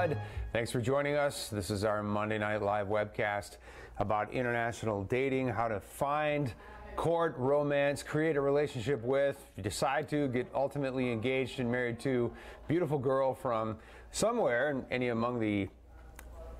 Bud. Thanks for joining us. This is our Monday Night Live webcast about international dating, how to find, court, romance, create a relationship with, if you decide to get ultimately engaged and married to a beautiful girl from somewhere, any among the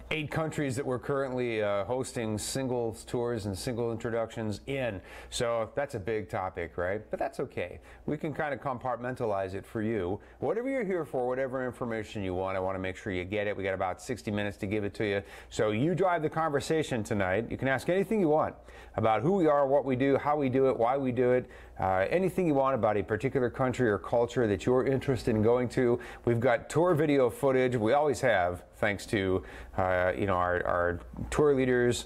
8 countries that we're currently hosting singles tours and single introductions in. So that's a big topic, right? But that's okay. We can kind of compartmentalize it for you. Whatever you're here for, whatever information you want, I want to make sure you get it. We got about 60 minutes to give it to you. So you drive the conversation tonight. You can ask anything you want about who we are, what we do, how we do it, why we do it, anything you want about a particular country or culture that you're interested in going to. We've got tour video footage. We always have, thanks to our tour leaders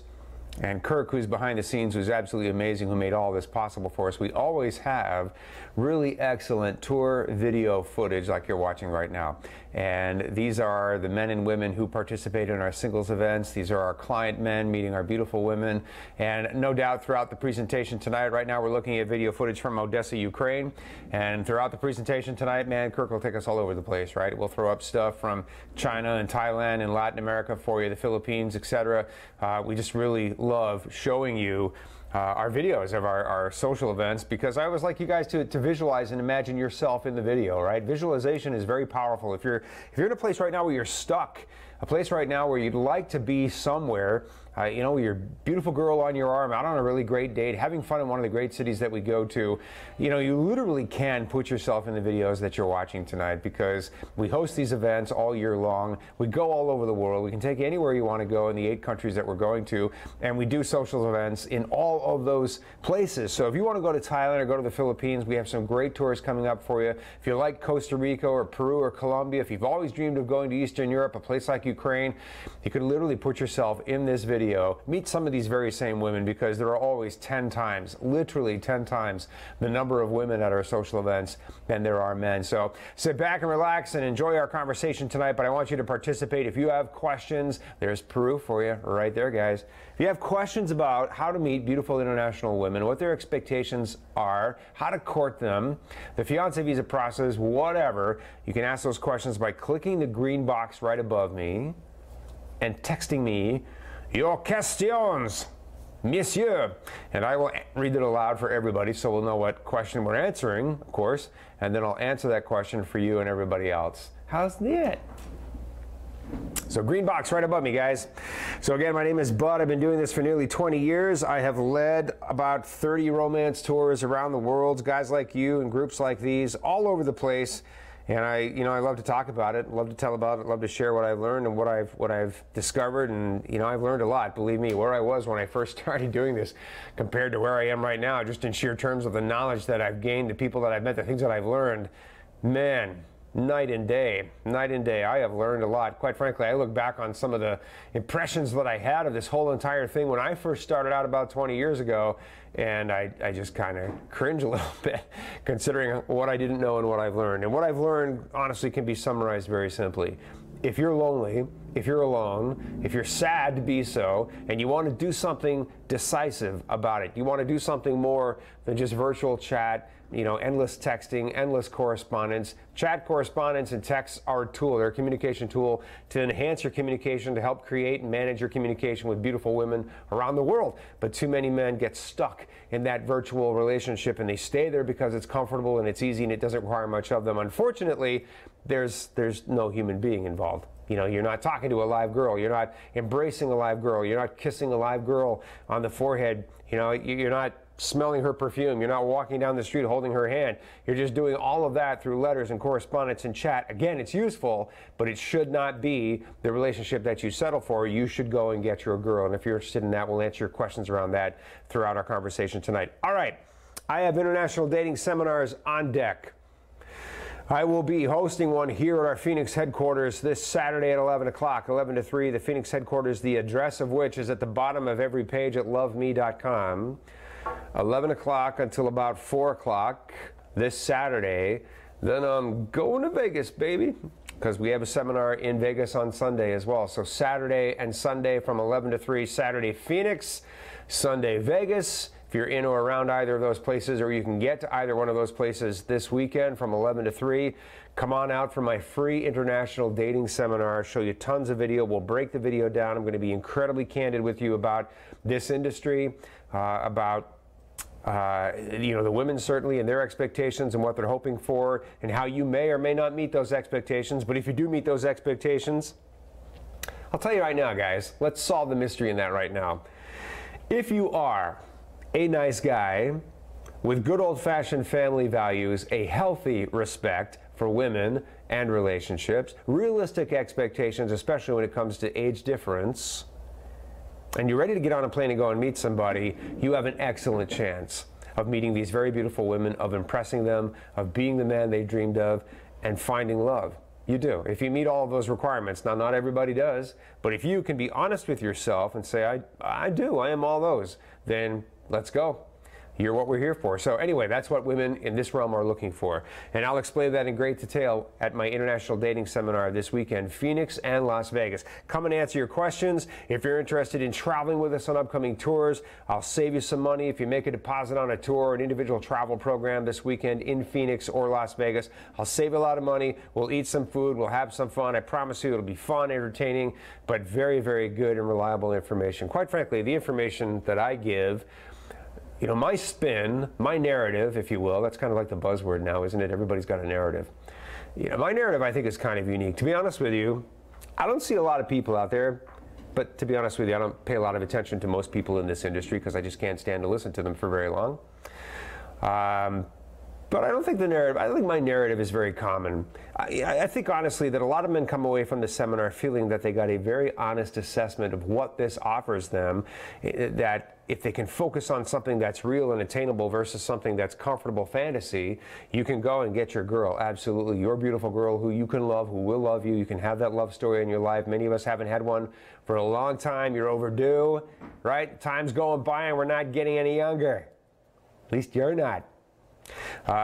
and Kirk, who's behind the scenes, who's absolutely amazing, who made all this possible for us. We always have really excellent tour video footage like you're watching right now. And these are the men and women who participate in our singles events. These are our client men meeting our beautiful women. And no doubt throughout the presentation tonight, right now we're looking at video footage from Odessa, Ukraine. And throughout the presentation tonight, man, Kirk will take us all over the place, right? We'll throw up stuff from China and Thailand and Latin America for you, the Philippines, etc. We just really love showing you our videos of our social events, because I always like you guys to visualize and imagine yourself in the video, right? Visualization is very powerful. If you're in a place right now where you're stuck, a place right now where you'd like to be somewhere, your beautiful girl on your arm, out on a really great date, having fun in one of the great cities that we go to, you literally can put yourself in the videos that you're watching tonight, because we host these events all year long. We go all over the world. We can take you anywhere you want to go in the 8 countries that we're going to, and we do social events in all of those places. So if you want to go to Thailand or go to the Philippines, we have some great tours coming up for you. If you like Costa Rica or Peru or Colombia, if you've always dreamed of going to Eastern Europe, a place like Ukraine, you could literally put yourself in this video, meet some of these very same women, because there are always 10 times, literally 10 times the number of women at our social events than there are men. So sit back and relax and enjoy our conversation tonight, but I want you to participate. If you have questions, there's Peru for you right there, guys. If you have questions about how to meet beautiful international women, what their expectations are, how to court them, the fiancé visa process, whatever, you can ask those questions by clicking the green box right above me and texting me your questions, monsieur, and I will read it aloud for everybody so we'll know what question we're answering, of course, and then I'll answer that question for you and everybody else. How's that? So green box right above me, guys. So again, my name is Bud. I've been doing this for nearly 20 years. I have led about 30 romance tours around the world, guys like you and groups like these all over the place. And I love to talk about it, love to tell about it, love to share what I've learned and what I've discovered. And I've learned a lot. Believe me, where I was when I first started doing this compared to where I am right now, just in sheer terms of the knowledge that I've gained, the people that I've met, the things that I've learned, man, night and day, night and day. I have learned a lot. Quite frankly, I look back on some of the impressions that I had of this whole entire thing when I first started out about 20 years ago, and I just kind of cringe a little bit considering what I didn't know and what I've learned. And what I've learned, honestly, can be summarized very simply. If you're lonely, if you're alone, if you're sad to be so, and you want to do something decisive about it, you want to do something more than just virtual chat, endless texting, endless correspondence. Chat, correspondence, and texts are a tool. They're a communication tool to enhance your communication, to help create and manage your communication with beautiful women around the world. But too many men get stuck in that virtual relationship, and they stay there because it's comfortable and it's easy and it doesn't require much of them. Unfortunately, there's no human being involved. You're not talking to a live girl. You're not embracing a live girl. You're not kissing a live girl on the forehead. You're not smelling her perfume. You're not walking down the street holding her hand. You're just doing all of that through letters and correspondence and chat. Again, it's useful, but it should not be the relationship that you settle for. You should go and get your girl. And if you're interested in that, we'll answer your questions around that throughout our conversation tonight. All right. I have international dating seminars on deck. I will be hosting one here at our Phoenix headquarters this Saturday at 11 o'clock, 11 to 3. The Phoenix headquarters, the address of which is at the bottom of every page at loveme.com. 11 o'clock until about 4 o'clock this Saturday. Then I'm going to Vegas, baby, because we have a seminar in Vegas on Sunday as well. So Saturday and Sunday from 11 to 3, Saturday Phoenix, Sunday Vegas. if you're in or around either of those places, or you can get to either one of those places this weekend from 11 to 3, come on out for my free international dating seminar. I'll show you tons of video. We'll break the video down. I'm going to be incredibly candid with you about this industry, about the women certainly and their expectations and what they're hoping for, and how you may or may not meet those expectations. But if you do meet those expectations, I'll tell you right now, guys, let's solve the mystery in that right now. If you are a nice guy with good old-fashioned family values, a healthy respect for women and relationships, realistic expectations, especially when it comes to age difference, and you're ready to get on a plane and go and meet somebody, you have an excellent chance of meeting these very beautiful women, of impressing them, of being the man they dreamed of, and finding love. You do. If you meet all of those requirements. Now, not everybody does, but if you can be honest with yourself and say, I do, I am all those, then let's go. You're what we're here for. So anyway, that's what women in this realm are looking for. And I'll explain that in great detail at my international dating seminar this weekend, Phoenix and Las Vegas. Come and answer your questions. If you're interested in traveling with us on upcoming tours, I'll save you some money if you make a deposit on a tour or an individual travel program this weekend in Phoenix or Las Vegas. I'll save you a lot of money. We'll eat some food. We'll have some fun. I promise you it'll be fun, entertaining, but very, very good and reliable information. Quite frankly, the information that I give, my spin, my narrative, if you will, that's kind of like the buzzword now, isn't it? Everybody's got a narrative. My narrative, I think, is kind of unique. To be honest with you, I don't see a lot of people out there, but to be honest with you, I don't pay a lot of attention to most people in this industry because I just can't stand to listen to them for very long. But I don't think my narrative is very common. I think honestly that a lot of men come away from the seminar feeling that they got a very honest assessment of what this offers them, that if they can focus on something that's real and attainable versus something that's comfortable fantasy, you can go and get your girl, absolutely, your beautiful girl who you can love, who will love you. You can have that love story in your life. Many of us haven't had one for a long time. You're overdue, right? Time's going by and we're not getting any younger. At least you're not.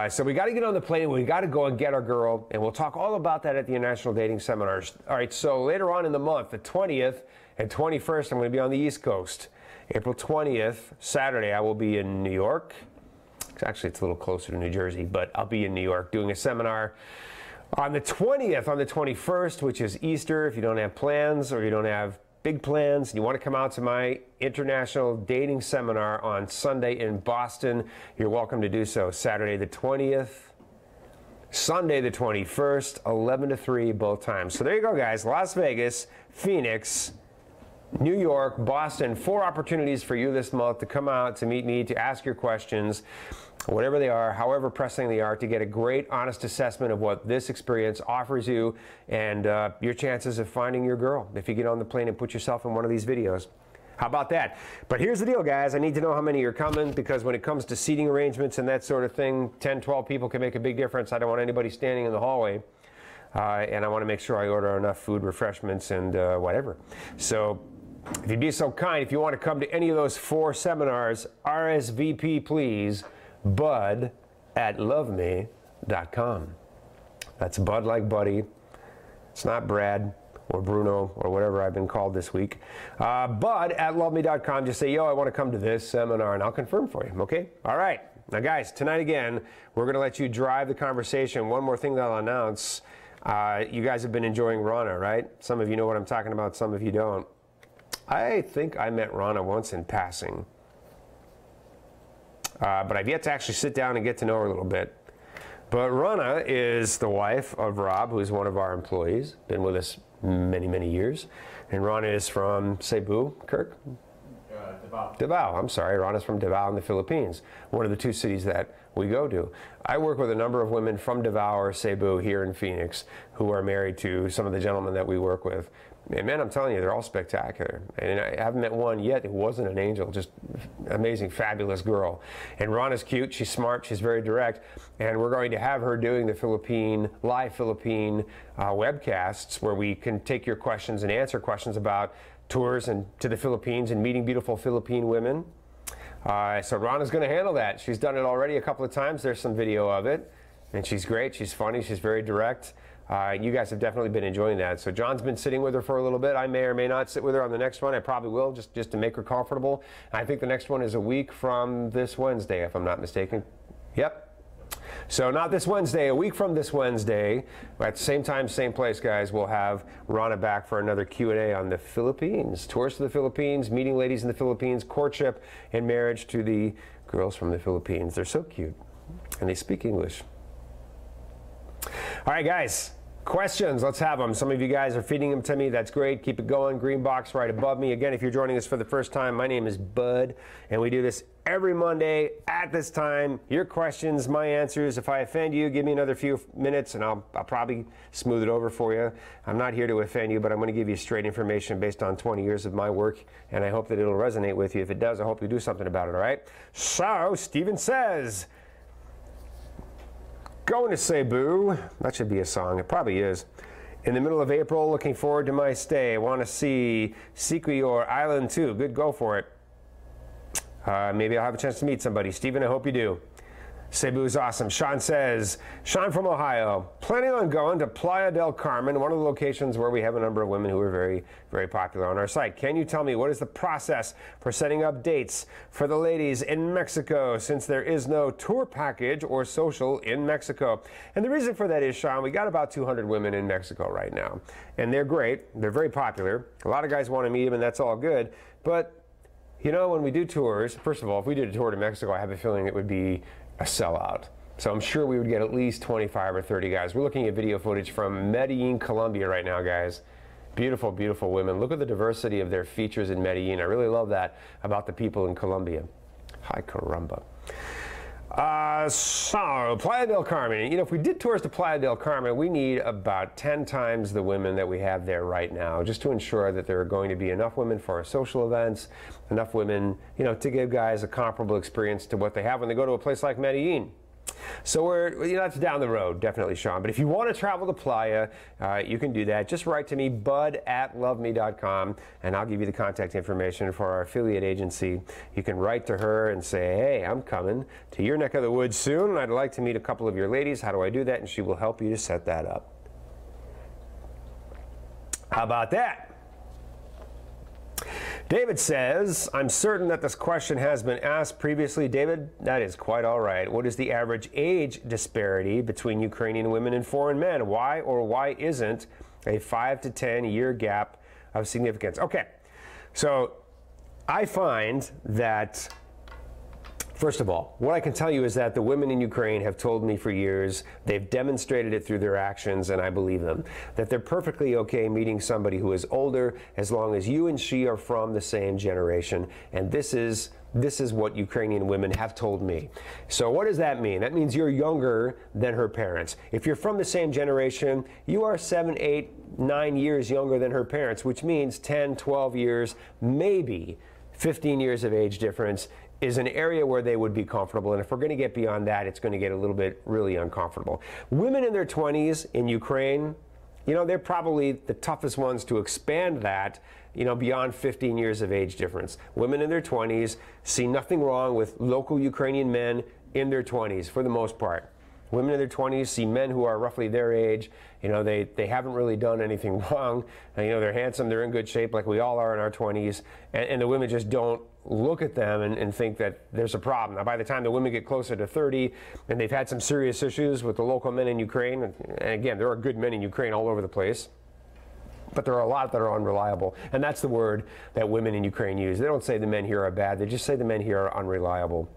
So we got to get on the plane. We got to go and get our girl, and we'll talk all about that at the International Dating Seminars. All right, so later on in the month, the 20th and 21st, I'm going to be on the East Coast. April 20th, Saturday, I will be in New York. Actually, it's a little closer to New Jersey, but I'll be in New York doing a seminar. On the 20th, on the 21st, which is Easter, if you don't have plans or you don't have big plans, and you want to come out to my international dating seminar on Sunday in Boston, you're welcome to do so. Saturday the 20th, Sunday the 21st, 11 to 3 both times. So there you go, guys. Las Vegas, Phoenix, New York, Boston, 4 opportunities for you this month to come out, to meet me, to ask your questions, whatever they are, however pressing they are, to get a great, honest assessment of what this experience offers you and your chances of finding your girl if you get on the plane and put yourself in one of these videos. How about that? But here's the deal, guys. I need to know how many are coming, because when it comes to seating arrangements and that sort of thing, 10, 12 people can make a big difference. I don't want anybody standing in the hallway. And I want to make sure I order enough food, refreshments, and whatever. So if you'd be so kind, if you want to come to any of those 4 seminars, RSVP, please, bud@loveme.com. That's Bud like Buddy. It's not Brad or Bruno or whatever I've been called this week. Bud@loveme.com. Just say, yo, I want to come to this seminar, and I'll confirm for you, okay? All right. Now, guys, tonight again, we're going to let you drive the conversation. One more thing that I'll announce. You guys have been enjoying Rana, right? Some of you know what I'm talking about, some of you don't. I think I met Rana once in passing. But I've yet to actually sit down and get to know her a little bit. But Rana is the wife of Rob, who is one of our employees, been with us many, many years. And Rana is from Cebu, Kirk? Davao. Davao, I'm sorry. Rana's from Davao in the Philippines, one of the 2 cities that we go to. I work with a number of women from Davao or Cebu here in Phoenix who are married to some of the gentlemen that we work with. And man, I'm telling you, they're all spectacular. And I haven't met one yet who wasn't an angel, just amazing, fabulous girl. And Rana's cute, she's smart, she's very direct. And we're going to have her doing the live Philippine webcasts where we can take your questions and answer questions about tours and to the Philippines and meeting beautiful Philippine women. So Rana's going to handle that. She's done it already a couple of times. There's some video of it. And she's great, she's funny, she's very direct. You guys have definitely been enjoying that. So John's been sitting with her for a little bit. I may or may not sit with her on the next one. I probably will, just to make her comfortable. I think the next one is a week from this Wednesday, if I'm not mistaken. Yep. So not this Wednesday, a week from this Wednesday, at the same time, same place, guys, we'll have Rana back for another Q&A on the Philippines. Tours to the Philippines, meeting ladies in the Philippines, courtship and marriage to the girls from the Philippines. They're so cute, and they speak English. All right, guys. Questions, let's have them. Some of you guys are feeding them to me. That's great. Keep it going. Green box right above me. Again, if you're joining us for the first time, my name is Bud, and we do this every Monday at this time. Your questions, my answers. If I offend you, give me another few minutes, and I'll probably smooth it over for you. I'm not here to offend you, but I'm going to give you straight information based on 20 years of my work, and I hope that it'll resonate with you. If it does, I hope you do something about it, all right? So, Steven says, going to Cebu, that should be a song, it probably is. In the middle of April, looking forward to my stay. Want to see Siquijor Island too. Good, go for it. Maybe I'll have a chance to meet somebody. Stephen, I hope you do. Cebu is awesome. Sean says, Sean from Ohio, planning on going to Playa del Carmen, one of the locations where we have a number of women who are very, very popular on our site. Can you tell me what is the process for setting up dates for the ladies in Mexico, since there is no tour package or social in Mexico? And the reason for that is, Sean, we got about 200 women in Mexico right now, and they're great. They're very popular. A lot of guys want to meet them, and that's all good. But, you know, when we do tours, first of all, if we did a tour to Mexico, I have a feeling it would be a sellout. So I'm sure we would get at least 25 or 30 guys. We're looking at video footage from Medellin, Colombia right now, guys. Beautiful, beautiful women. Look at the diversity of their features in Medellin. I really love that about the people in Colombia. Hi, caramba. So, Playa del Carmen. You know, if we did tours to Playa del Carmen, we need about 10 times the women that we have there right now, just to ensure that there are going to be enough women for our social events, enough women, you know, to give guys a comparable experience to what they have when they go to a place like Medellin. So that's down the road, definitely, Sean. But if you want to travel to Playa, you can do that. Just write to me, bud@loveme.com, and I'll give you the contact information for our affiliate agency. You can write to her and say, hey, I'm coming to your neck of the woods soon, and I'd like to meet a couple of your ladies. How do I do that? And she will help you to set that up. How about that? David says, I'm certain that this question has been asked previously. David, that is quite all right. What is the average age disparity between Ukrainian women and foreign men? Why or why isn't a 5 to 10 year gap of significance? Okay, so I find that, first of all, what I can tell you is that the women in Ukraine have told me for years, they've demonstrated it through their actions, and I believe them, that they're perfectly okay meeting somebody who is older as long as you and she are from the same generation. And this is what Ukrainian women have told me. So what does that mean? That means you're younger than her parents. If you're from the same generation, you are 7, 8, 9 years younger than her parents, which means 10, 12 years, maybe 15 years of age difference is an area where they would be comfortable. And if we're going to get beyond that, it's going to get a little bit really uncomfortable. Women in their 20s in Ukraine, you know, they're probably the toughest ones to expand that, you know, beyond 15 years of age difference. Women in their 20s see nothing wrong with local Ukrainian men in their 20s for the most part. Women in their 20s see men who are roughly their age. You know, they haven't really done anything wrong. And, you know, they're handsome, they're in good shape like we all are in our 20s. And the women just don't look at them and think that there's a problem. Now, by the time the women get closer to 30 and they've had some serious issues with the local men in Ukraine, and again, there are good men in Ukraine all over the place, but there are a lot that are unreliable. And that's the word that women in Ukraine use. They don't say the men here are bad, they just say the men here are unreliable.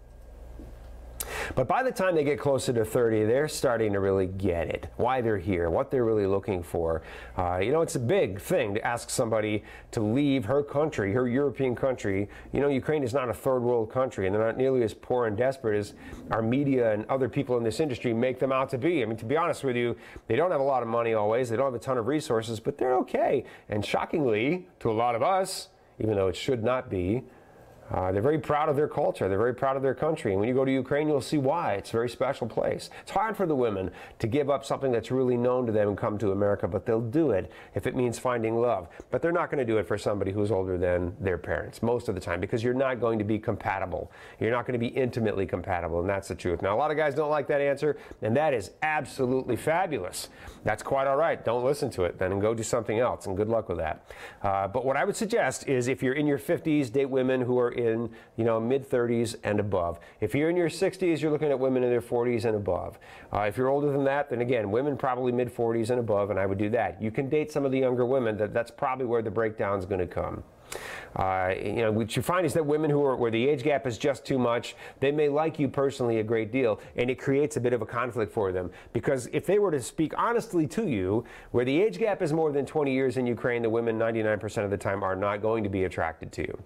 But by the time they get closer to 30, they're starting to really get it, why they're here, what they're really looking for. You know, it's a big thing to ask somebody to leave her country, her European country. You know, Ukraine is not a third world country, and they're not nearly as poor and desperate as our media and other people in this industry make them out to be. I mean, to be honest with you, they don't have a lot of money always, they don't have a ton of resources, but they're okay. And shockingly, to a lot of us, even though it should not be, They're very proud of their culture. They're very proud of their country. And when you go to Ukraine, you'll see why. It's a very special place. It's hard for the women to give up something that's really known to them and come to America, but they'll do it if it means finding love. But they're not going to do it for somebody who's older than their parents most of the time, because you're not going to be compatible. You're not going to be intimately compatible, and that's the truth. Now, a lot of guys don't like that answer, and that is absolutely fabulous. That's quite all right. Don't listen to it then and go do something else, and good luck with that. But what I would suggest is, if you're in your 50s, date women who are in, mid-30s and above. If you're in your 60s, you're looking at women in their 40s and above. If you're older than that, then again, women probably mid-40s and above, and I would do that. You can date some of the younger women. That's probably where the breakdown is going to come. What you find is that women where the age gap is just too much, they may like you personally a great deal, and it creates a bit of a conflict for them. Because if they were to speak honestly to you, where the age gap is more than 20 years in Ukraine, the women 99% of the time are not going to be attracted to you.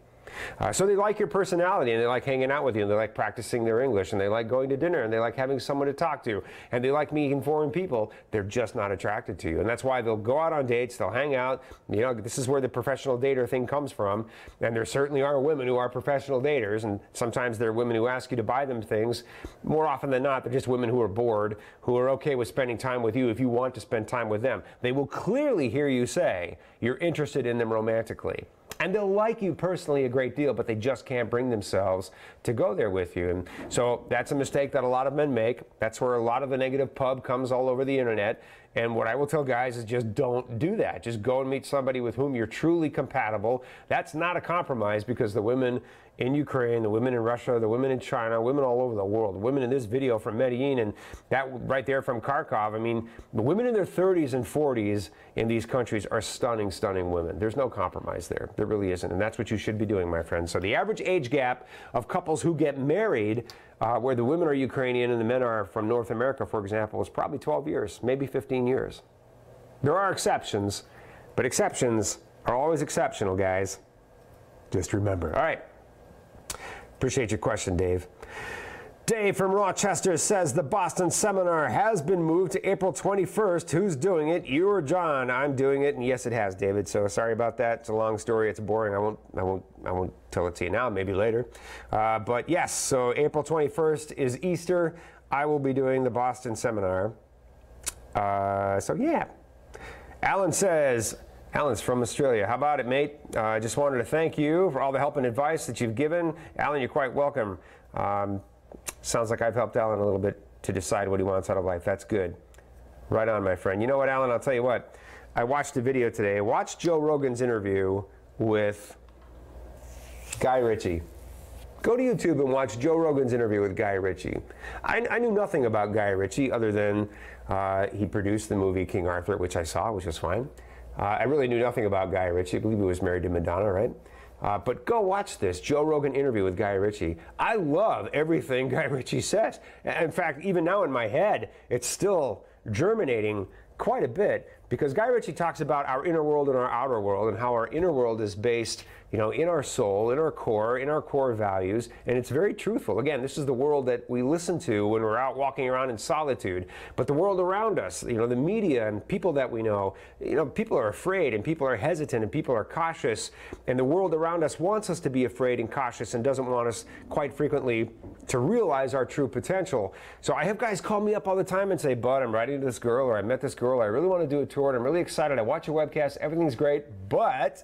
So they like your personality, and they like hanging out with you, and they like practicing their English, and they like going to dinner, and they like having someone to talk to, and they like meeting foreign people. They're just not attracted to you, and that's why they'll go out on dates, they'll hang out. This is where the professional dater thing comes from, and there certainly are women who are professional daters, and sometimes they're women who ask you to buy them things. More often than not, they're just women who are bored, who are okay with spending time with you if you want to spend time with them. They will clearly hear you say you're interested in them romantically. And they'll like you personally a great deal, but they just can't bring themselves to go there with you. And so that's a mistake that a lot of men make. That's where a lot of the negative pub comes all over the internet. And what I will tell guys is just don't do that. Just go and meet somebody with whom you're truly compatible. That's not a compromise, because the women in Ukraine, the women in Russia, the women in China, women all over the world, women in this video from Medellin, and that right there from Kharkov. I mean, the women in their 30s and 40s in these countries are stunning, stunning women. There's no compromise there. There really isn't. And that's what you should be doing, my friends. So the average age gap of couples who get married, where the women are Ukrainian and the men are from North America, for example, is probably 12 years, maybe 15 years. There are exceptions, but exceptions are always exceptional, guys. Just remember. All right. Appreciate your question, Dave. Dave from Rochester says the Boston seminar has been moved to April 21st. Who's doing it? You or John? I'm doing it, and yes, it has, David. So sorry about that. It's a long story. It's boring. I won't tell it to you now. Maybe later. But yes, so April 21st is Easter. I will be doing the Boston seminar. So yeah. Alan says, Alan's from Australia. How about it, mate? I just wanted to thank you for all the help and advice that you've given. Alan, you're quite welcome. Sounds like I've helped Alan a little bit to decide what he wants out of life. That's good. Right on, my friend. You know what, Alan? I'll tell you what. I watched a video today. I watched Joe Rogan's interview with Guy Ritchie. Go to YouTube and watch Joe Rogan's interview with Guy Ritchie. I knew nothing about Guy Ritchie other than he produced the movie King Arthur, which I saw, which was fine. I really knew nothing about Guy Ritchie. I believe he was married to Madonna, right? But go watch this Joe Rogan interview with Guy Ritchie. I love everything Guy Ritchie says. In fact, even now in my head, it's still germinating quite a bit, because Guy Ritchie talks about our inner world and our outer world, and how our inner world is based, in our soul, in our core values, and it's very truthful. Again, this is the world that we listen to when we're out walking around in solitude. But the world around us, the media and people that we know, people are afraid, and people are hesitant, and people are cautious, and the world around us wants us to be afraid and cautious, and doesn't want us quite frequently to realize our true potential. So I have guys call me up all the time and say, Bud, I'm writing to this girl, or I met this girl, I really want to do a tour, and I'm really excited, I watch your webcast, everything's great, but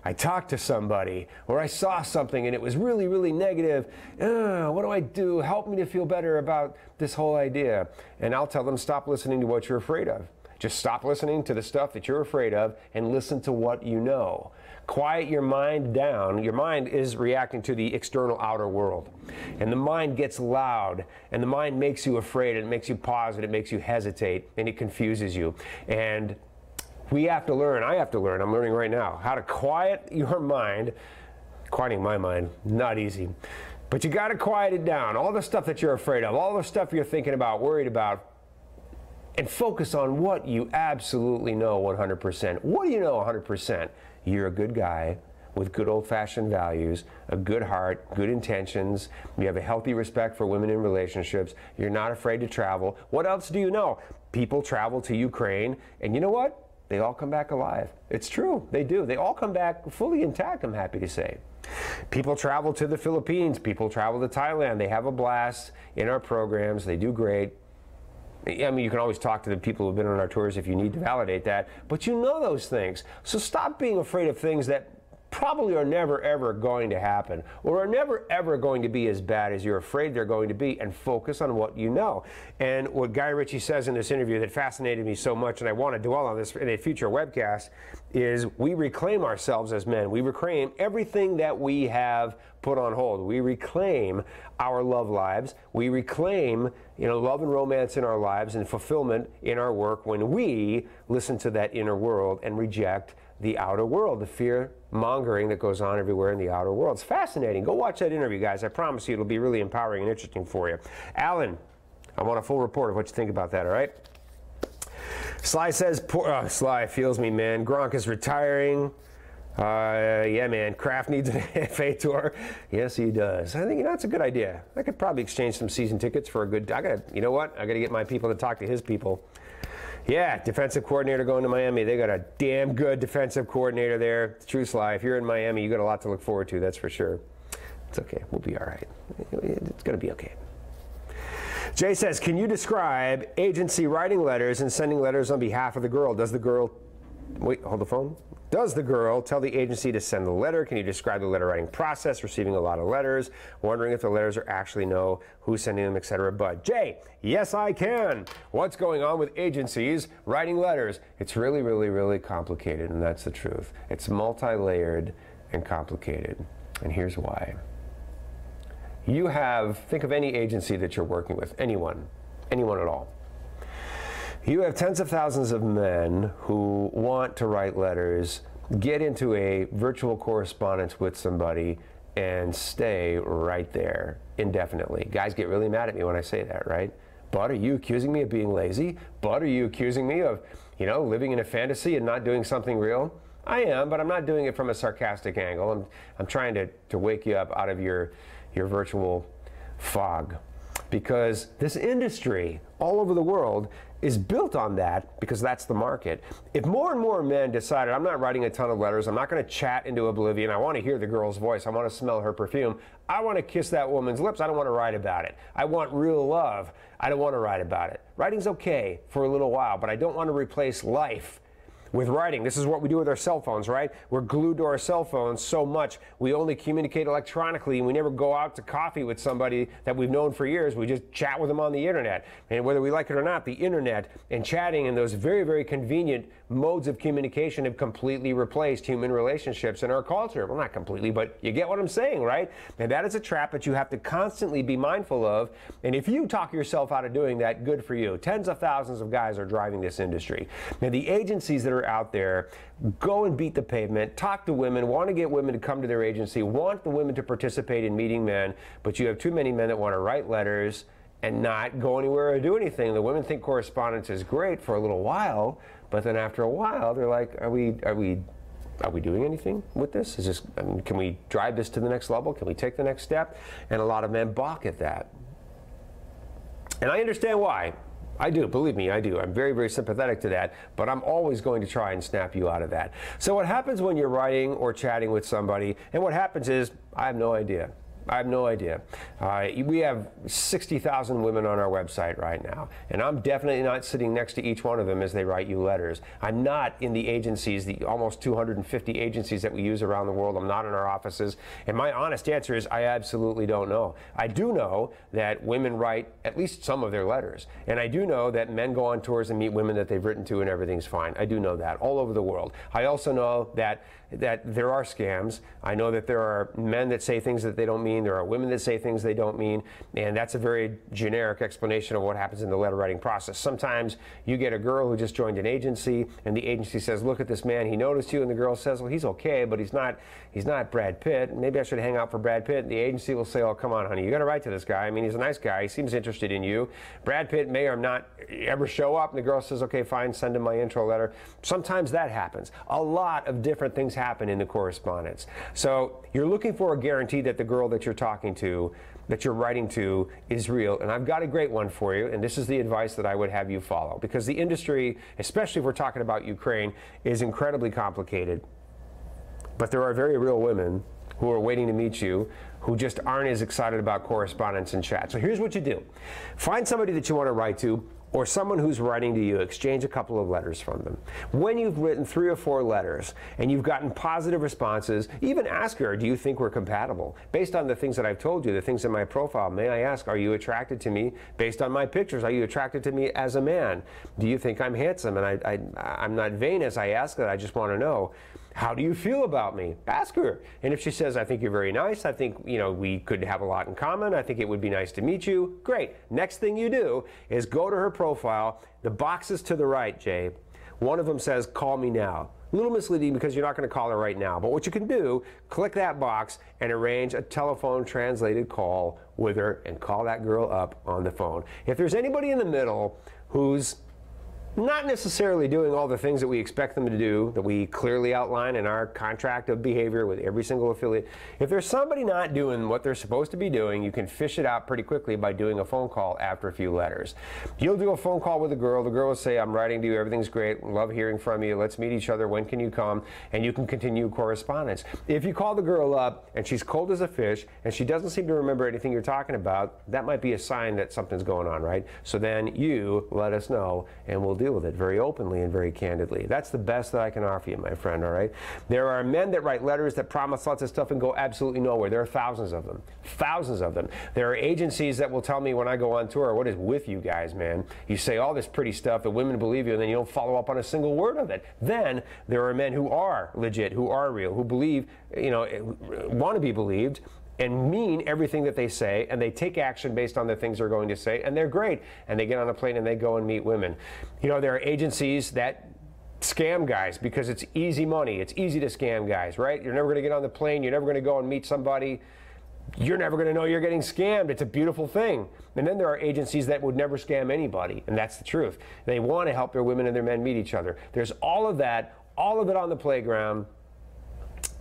I talked to somebody, or I saw something and it was really, really negative. What do I do? Help me to feel better about this whole idea. And I'll tell them, stop listening to what you're afraid of. Just stop listening to the stuff that you're afraid of and listen to what you know. Quiet your mind down. Your mind is reacting to the external outer world. And the mind gets loud, and the mind makes you afraid, and it makes you pause, and it makes you hesitate, and it confuses you. And we have to learn, I have to learn, I'm learning right now, how to quiet your mind. Quieting my mind, not easy. But you got to quiet it down. All the stuff that you're afraid of, all the stuff you're thinking about, worried about, and focus on what you absolutely know 100%. What do you know 100%? You're a good guy with good old-fashioned values, a good heart, good intentions. You have a healthy respect for women in relationships. You're not afraid to travel. What else do you know? People travel to Ukraine, and you know what? They all come back alive. It's true. They do. They all come back fully intact, I'm happy to say. People travel to the Philippines. People travel to Thailand. They have a blast in our programs. They do great. I mean, you can always talk to the people who've been on our tours if you need to validate that, but you know those things. So stop being afraid of things that probably are never ever going to happen, or are never ever going to be as bad as you're afraid they're going to be, and focus on what you know. And what Guy Ritchie says in this interview that fascinated me so much, and I want to dwell on this in a future webcast, is we reclaim ourselves as men. We reclaim everything that we have put on hold. We reclaim our love lives. We reclaim, love and romance in our lives and fulfillment in our work when we listen to that inner world and reject the outer world, the fear mongering that goes on everywhere in the outer world. It's fascinating. Go watch that interview, guys. I promise you it'll be really empowering and interesting for you. Alan, I want a full report of what you think about that, all right? Sly says, Sly feels me, man. Gronk is retiring. Yeah, man. Kraft needs an FA tour. Yes, he does. I think, it's a good idea. I could probably exchange some season tickets for a good, you know what? I got to get my people to talk to his people. Yeah, defensive coordinator going to Miami. They got a damn good defensive coordinator there. True, Sly. If you're in Miami, you got a lot to look forward to, that's for sure. It's okay. We'll be all right. It's going to be okay. Jay says, can you describe agency writing letters and sending letters on behalf of the girl? Does the girl, wait, hold the phone. Does the girl tell the agency to send the letter? Can you describe the letter writing process, receiving a lot of letters, wondering if the letters are actually know who's sending them, etc. But Jay, yes, I can. What's going on with agencies writing letters? It's really, really, really complicated, and that's the truth. It's multi-layered and complicated, and here's why. Think of any agency that you're working with, anyone at all. You have tens of thousands of men who want to write letters, get into a virtual correspondence with somebody, and stay right there indefinitely. Guys get really mad at me when I say that, right? But are you accusing me of being lazy? But are you accusing me of, living in a fantasy and not doing something real? I am, but I'm not doing it from a sarcastic angle. I'm trying to wake you up out of your virtual fog. Because this industry all over the world is built on that, because that's the market. If more and more men decided, I'm not writing a ton of letters, I'm not going to chat into oblivion, I want to hear the girl's voice, I want to smell her perfume, I want to kiss that woman's lips, I don't want to write about it. I want real love, I don't want to write about it. Writing's okay for a little while, but I don't want to replace life with writing. This is what we do with our cell phones, right? We're glued to our cell phones so much. We only communicate electronically, and we never go out to coffee with somebody that we've known for years. We just chat with them on the internet. And whether we like it or not, the internet and chatting and those very, very convenient modes of communication have completely replaced human relationships in our culture. Well, not completely, but you get what I'm saying, right? And that is a trap that you have to constantly be mindful of. And if you talk yourself out of doing that, good for you. Tens of thousands of guys are driving this industry. Now, the agencies that are out there, go and beat the pavement, talk to women, want to get women to come to their agency, want the women to participate in meeting men, but you have too many men that want to write letters and not go anywhere or do anything. The women think correspondence is great for a little while, but then after a while, they're like, are we doing anything with this? Can we drive this to the next level? Can we take the next step? And a lot of men balk at that. And I understand why. I do, believe me, I do. I'm very, very sympathetic to that, but I'm always going to try and snap you out of that. So what happens when you're writing or chatting with somebody, and what happens is, I have no idea. I have no idea. We have 60,000 women on our website right now, and I'm definitely not sitting next to each one of them as they write you letters. I'm not in the agencies, the almost 250 agencies that we use around the world. I'm not in our offices, and my honest answer is I absolutely don't know. I do know that women write at least some of their letters, and I do know that men go on tours and meet women that they've written to and everything's fine. I do know that all over the world. I also know that there are scams. I know that there are men that say things that they don't mean. There are women that say things they don't mean. And that's a very generic explanation of what happens in the letter writing process. Sometimes you get a girl who just joined an agency, and the agency says, look at this man, he noticed you. And the girl says, well, he's okay, but he's not Brad Pitt. Maybe I should hang out for Brad Pitt. And the agency will say, oh, come on, honey, you got to write to this guy. I mean, he's a nice guy. He seems interested in you. Brad Pitt may or not ever show up. And the girl says, okay, fine, send him my intro letter. Sometimes that happens. A lot of different things happen in the correspondence. So you're looking for a guarantee that the girl that you're talking to, that you're writing to, is real. And I've got a great one for you, and this is the advice that I would have you follow. Because the industry, especially if we're talking about Ukraine, is incredibly complicated. But there are very real women who are waiting to meet you, who just aren't as excited about correspondence and chat. So here's what you do. Find somebody that you want to write to, or someone who's writing to you. Exchange a couple of letters from them. When you've written 3 or 4 letters and you've gotten positive responses, even ask her, do you think we're compatible? Based on the things that I've told you, the things in my profile, may I ask, are you attracted to me based on my pictures? Are you attracted to me as a man? Do you think I'm handsome? And I'm not vain as I ask that, I just want to know, how do you feel about me? Ask her. And if she says, I think you're very nice, I think, you know, we could have a lot in common, I think it would be nice to meet you, great. Next thing you do is go to her profile. The boxes to the right, Jay, one of them says, call me now. A little misleading because you're not going to call her right now. But what you can do, click that box and arrange a telephone translated call with her and call that girl up on the phone. If there's anybody in the middle who's not necessarily doing all the things that we expect them to do, that we clearly outline in our contract of behavior with every single affiliate. If there's somebody not doing what they're supposed to be doing, you can fish it out pretty quickly by doing a phone call after a few letters. You'll do a phone call with a girl. The girl will say, I'm writing to you, everything's great, love hearing from you, let's meet each other, when can you come? And you can continue correspondence. If you call the girl up and she's cold as a fish and she doesn't seem to remember anything you're talking about, that might be a sign that something's going on, right? So then you let us know and we'll deal with it very openly and very candidly. That's the best that I can offer you, my friend, all right? There are men that write letters that promise lots of stuff and go absolutely nowhere. There are thousands of them. Thousands of them. There are agencies that will tell me when I go on tour, what is with you guys, man? You say all this pretty stuff, the women believe you, and then you don't follow up on a single word of it. Then there are men who are legit, who are real, who believe, you know, want to be believed, and mean everything that they say, and they take action based on the things they're going to say, and they're great. And they get on a plane and they go and meet women. You know, there are agencies that scam guys because it's easy money. It's easy to scam guys, right? You're never going to get on the plane. You're never going to go and meet somebody. You're never going to know you're getting scammed. It's a beautiful thing. And then there are agencies that would never scam anybody, and that's the truth. They want to help their women and their men meet each other. There's all of that, all of it on the playground.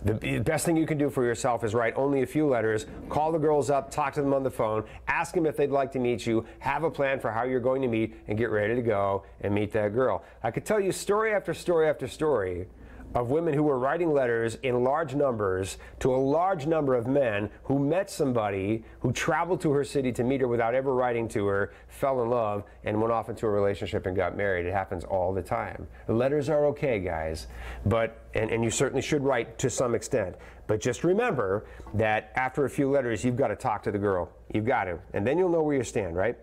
The best thing you can do for yourself is write only a few letters, call the girls up, talk to them on the phone, ask them if they'd like to meet you, have a plan for how you're going to meet, and get ready to go and meet that girl. I could tell you story after story after story of women who were writing letters in large numbers to a large number of men who met somebody who traveled to her city to meet her without ever writing to her, fell in love, and went off into a relationship and got married. It happens all the time. The letters are okay, guys, but and you certainly should write to some extent. But just remember that after a few letters, you've got to talk to the girl. You've got to. And then you'll know where you stand, right?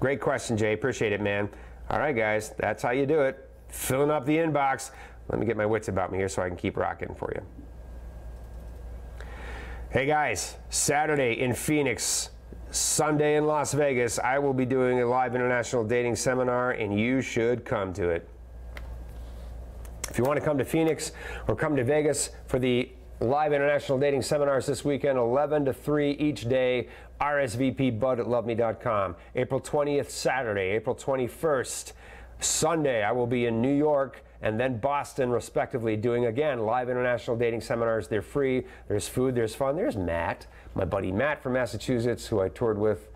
Great question, Jay. Appreciate it, man. All right, guys, that's how you do it. Filling up the inbox. Let me get my wits about me here so I can keep rocking for you. Hey guys, Saturday in Phoenix, Sunday in Las Vegas, I will be doing a live international dating seminar, and you should come to it. If you want to come to Phoenix or come to Vegas for the live international dating seminars this weekend, 11 to 3 each day, RSVP@loveme.com. April 20th, Saturday. April 21st, Sunday, I will be in New York and then Boston, respectively, doing, again, live international dating seminars. They're free. There's food. There's fun. There's Matt, my buddy Matt from Massachusetts, who I toured with.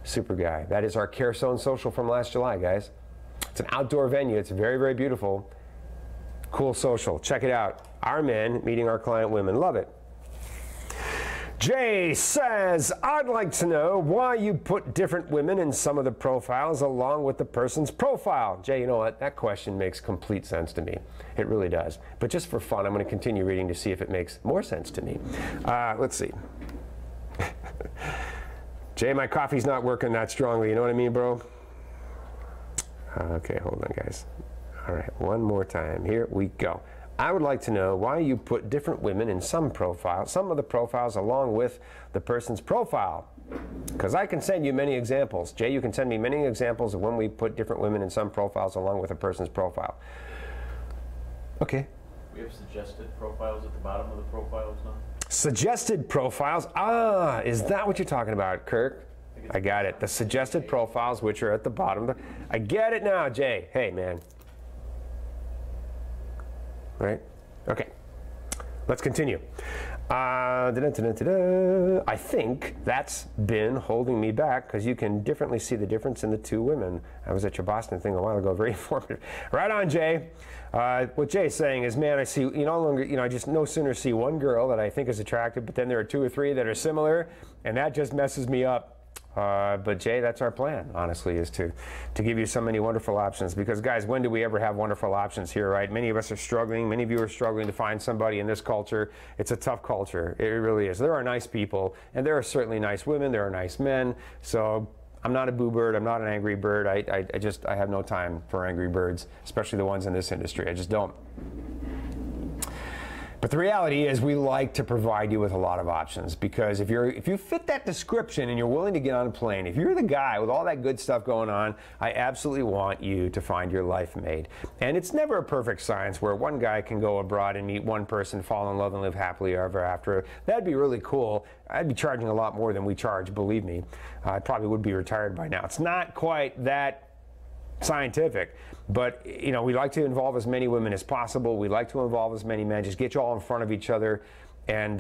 Super guy. That is our Care Zone social from last July, guys. It's an outdoor venue. It's very, very beautiful. Cool social. Check it out. Our men meeting our client women. Love it. Jay says, I'd like to know why you put different women in some of the profiles along with the person's profile. Jay, you know what? That question makes complete sense to me. It really does. But just for fun, I'm going to continue reading to see if it makes more sense to me. Let's see. Jay, my coffee's not working that strongly. You know what I mean, bro? Okay, hold on, guys. All right, one more time. Here we go. I would like to know why you put different women in some of the profiles along with the person's profile. Because I can send you many examples. Jay, you can send me many examples of when we put different women in some profiles along with a person's profile. Okay. We have suggested profiles at the bottom of the profiles now. Suggested profiles? Is that what you're talking about, Kirk? I got it. The suggested profiles, which are at the bottom. I get it now, Jay. Hey, man. Right? Okay. Let's continue. I think that's been holding me back because you can differently see the difference in the two women. I was at your Boston thing a while ago, very informative. Right on, Jay. What Jay's saying is, man, I see, I just no sooner see one girl that I think is attractive, but then there are two or three that are similar, and that just messes me up. But Jay, that's our plan, honestly, is to give you so many wonderful options. Because guys, when do we ever have wonderful options here, right? Many of us are struggling. Many of you are struggling to find somebody in this culture. It's a tough culture. It really is. There are nice people, and there are certainly nice women. There are nice men. So I'm not a boo bird. I'm not an angry bird. I have no time for angry birds, especially the ones in this industry. I just don't. But the reality is we like to provide you with a lot of options, because if you fit that description and you're willing to get on a plane, if you're the guy with all that good stuff going on, I absolutely want you to find your life mate. And it's never a perfect science where one guy can go abroad and meet one person, fall in love, and live happily ever after. That'd be really cool. I'd be charging a lot more than we charge, believe me. I probably would be retired by now. It's not quite that scientific, but we like to involve as many women as possible. We like to involve as many men. Just get you all in front of each other, and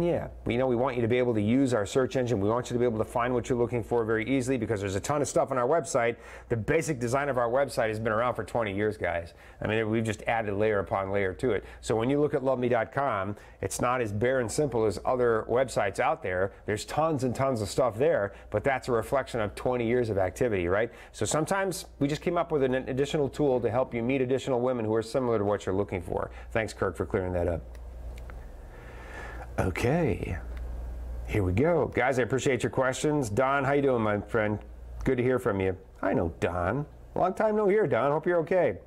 yeah, we want you to be able to use our search engine. We want you to be able to find what you're looking for very easily, because there's a ton of stuff on our website. The basic design of our website has been around for 20 years, guys. I mean, we've just added layer upon layer to it. So when you look at loveme.com, it's not as bare and simple as other websites out there. There's tons and tons of stuff there, but that's a reflection of 20 years of activity, right? So sometimes we just came up with an additional tool to help you meet additional women who are similar to what you're looking for. Thanks, Kirk, for clearing that up. Okay, here we go. Guys, I appreciate your questions. Don, how you doing, my friend? Good to hear from you. I know Don. Long time no hear, Don. Hope you're okay.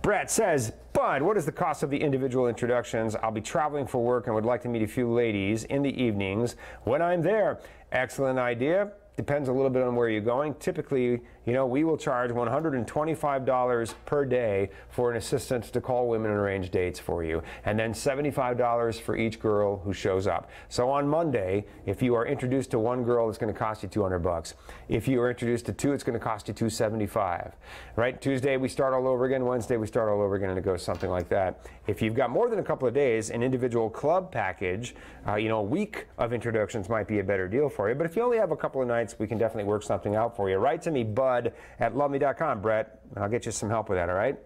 Brett says, Bud, what is the cost of the individual introductions? I'll be traveling for work and would like to meet a few ladies in the evenings when I'm there. Excellent idea. Depends a little bit on where you're going. Typically, we will charge $125 per day for an assistant to call women and arrange dates for you, and then $75 for each girl who shows up. So on Monday, if you are introduced to one girl, it's going to cost you $200. If you are introduced to two, it's going to cost you $275. Right? Tuesday we start all over again. Wednesday we start all over again, and it goes something like that. If you've got more than a couple of days, an individual club package, a week of introductions might be a better deal for you. But if you only have a couple of nights, we can definitely work something out for you. Write to me, bud@loveme.com, Brett, and I'll get you some help with that, all right?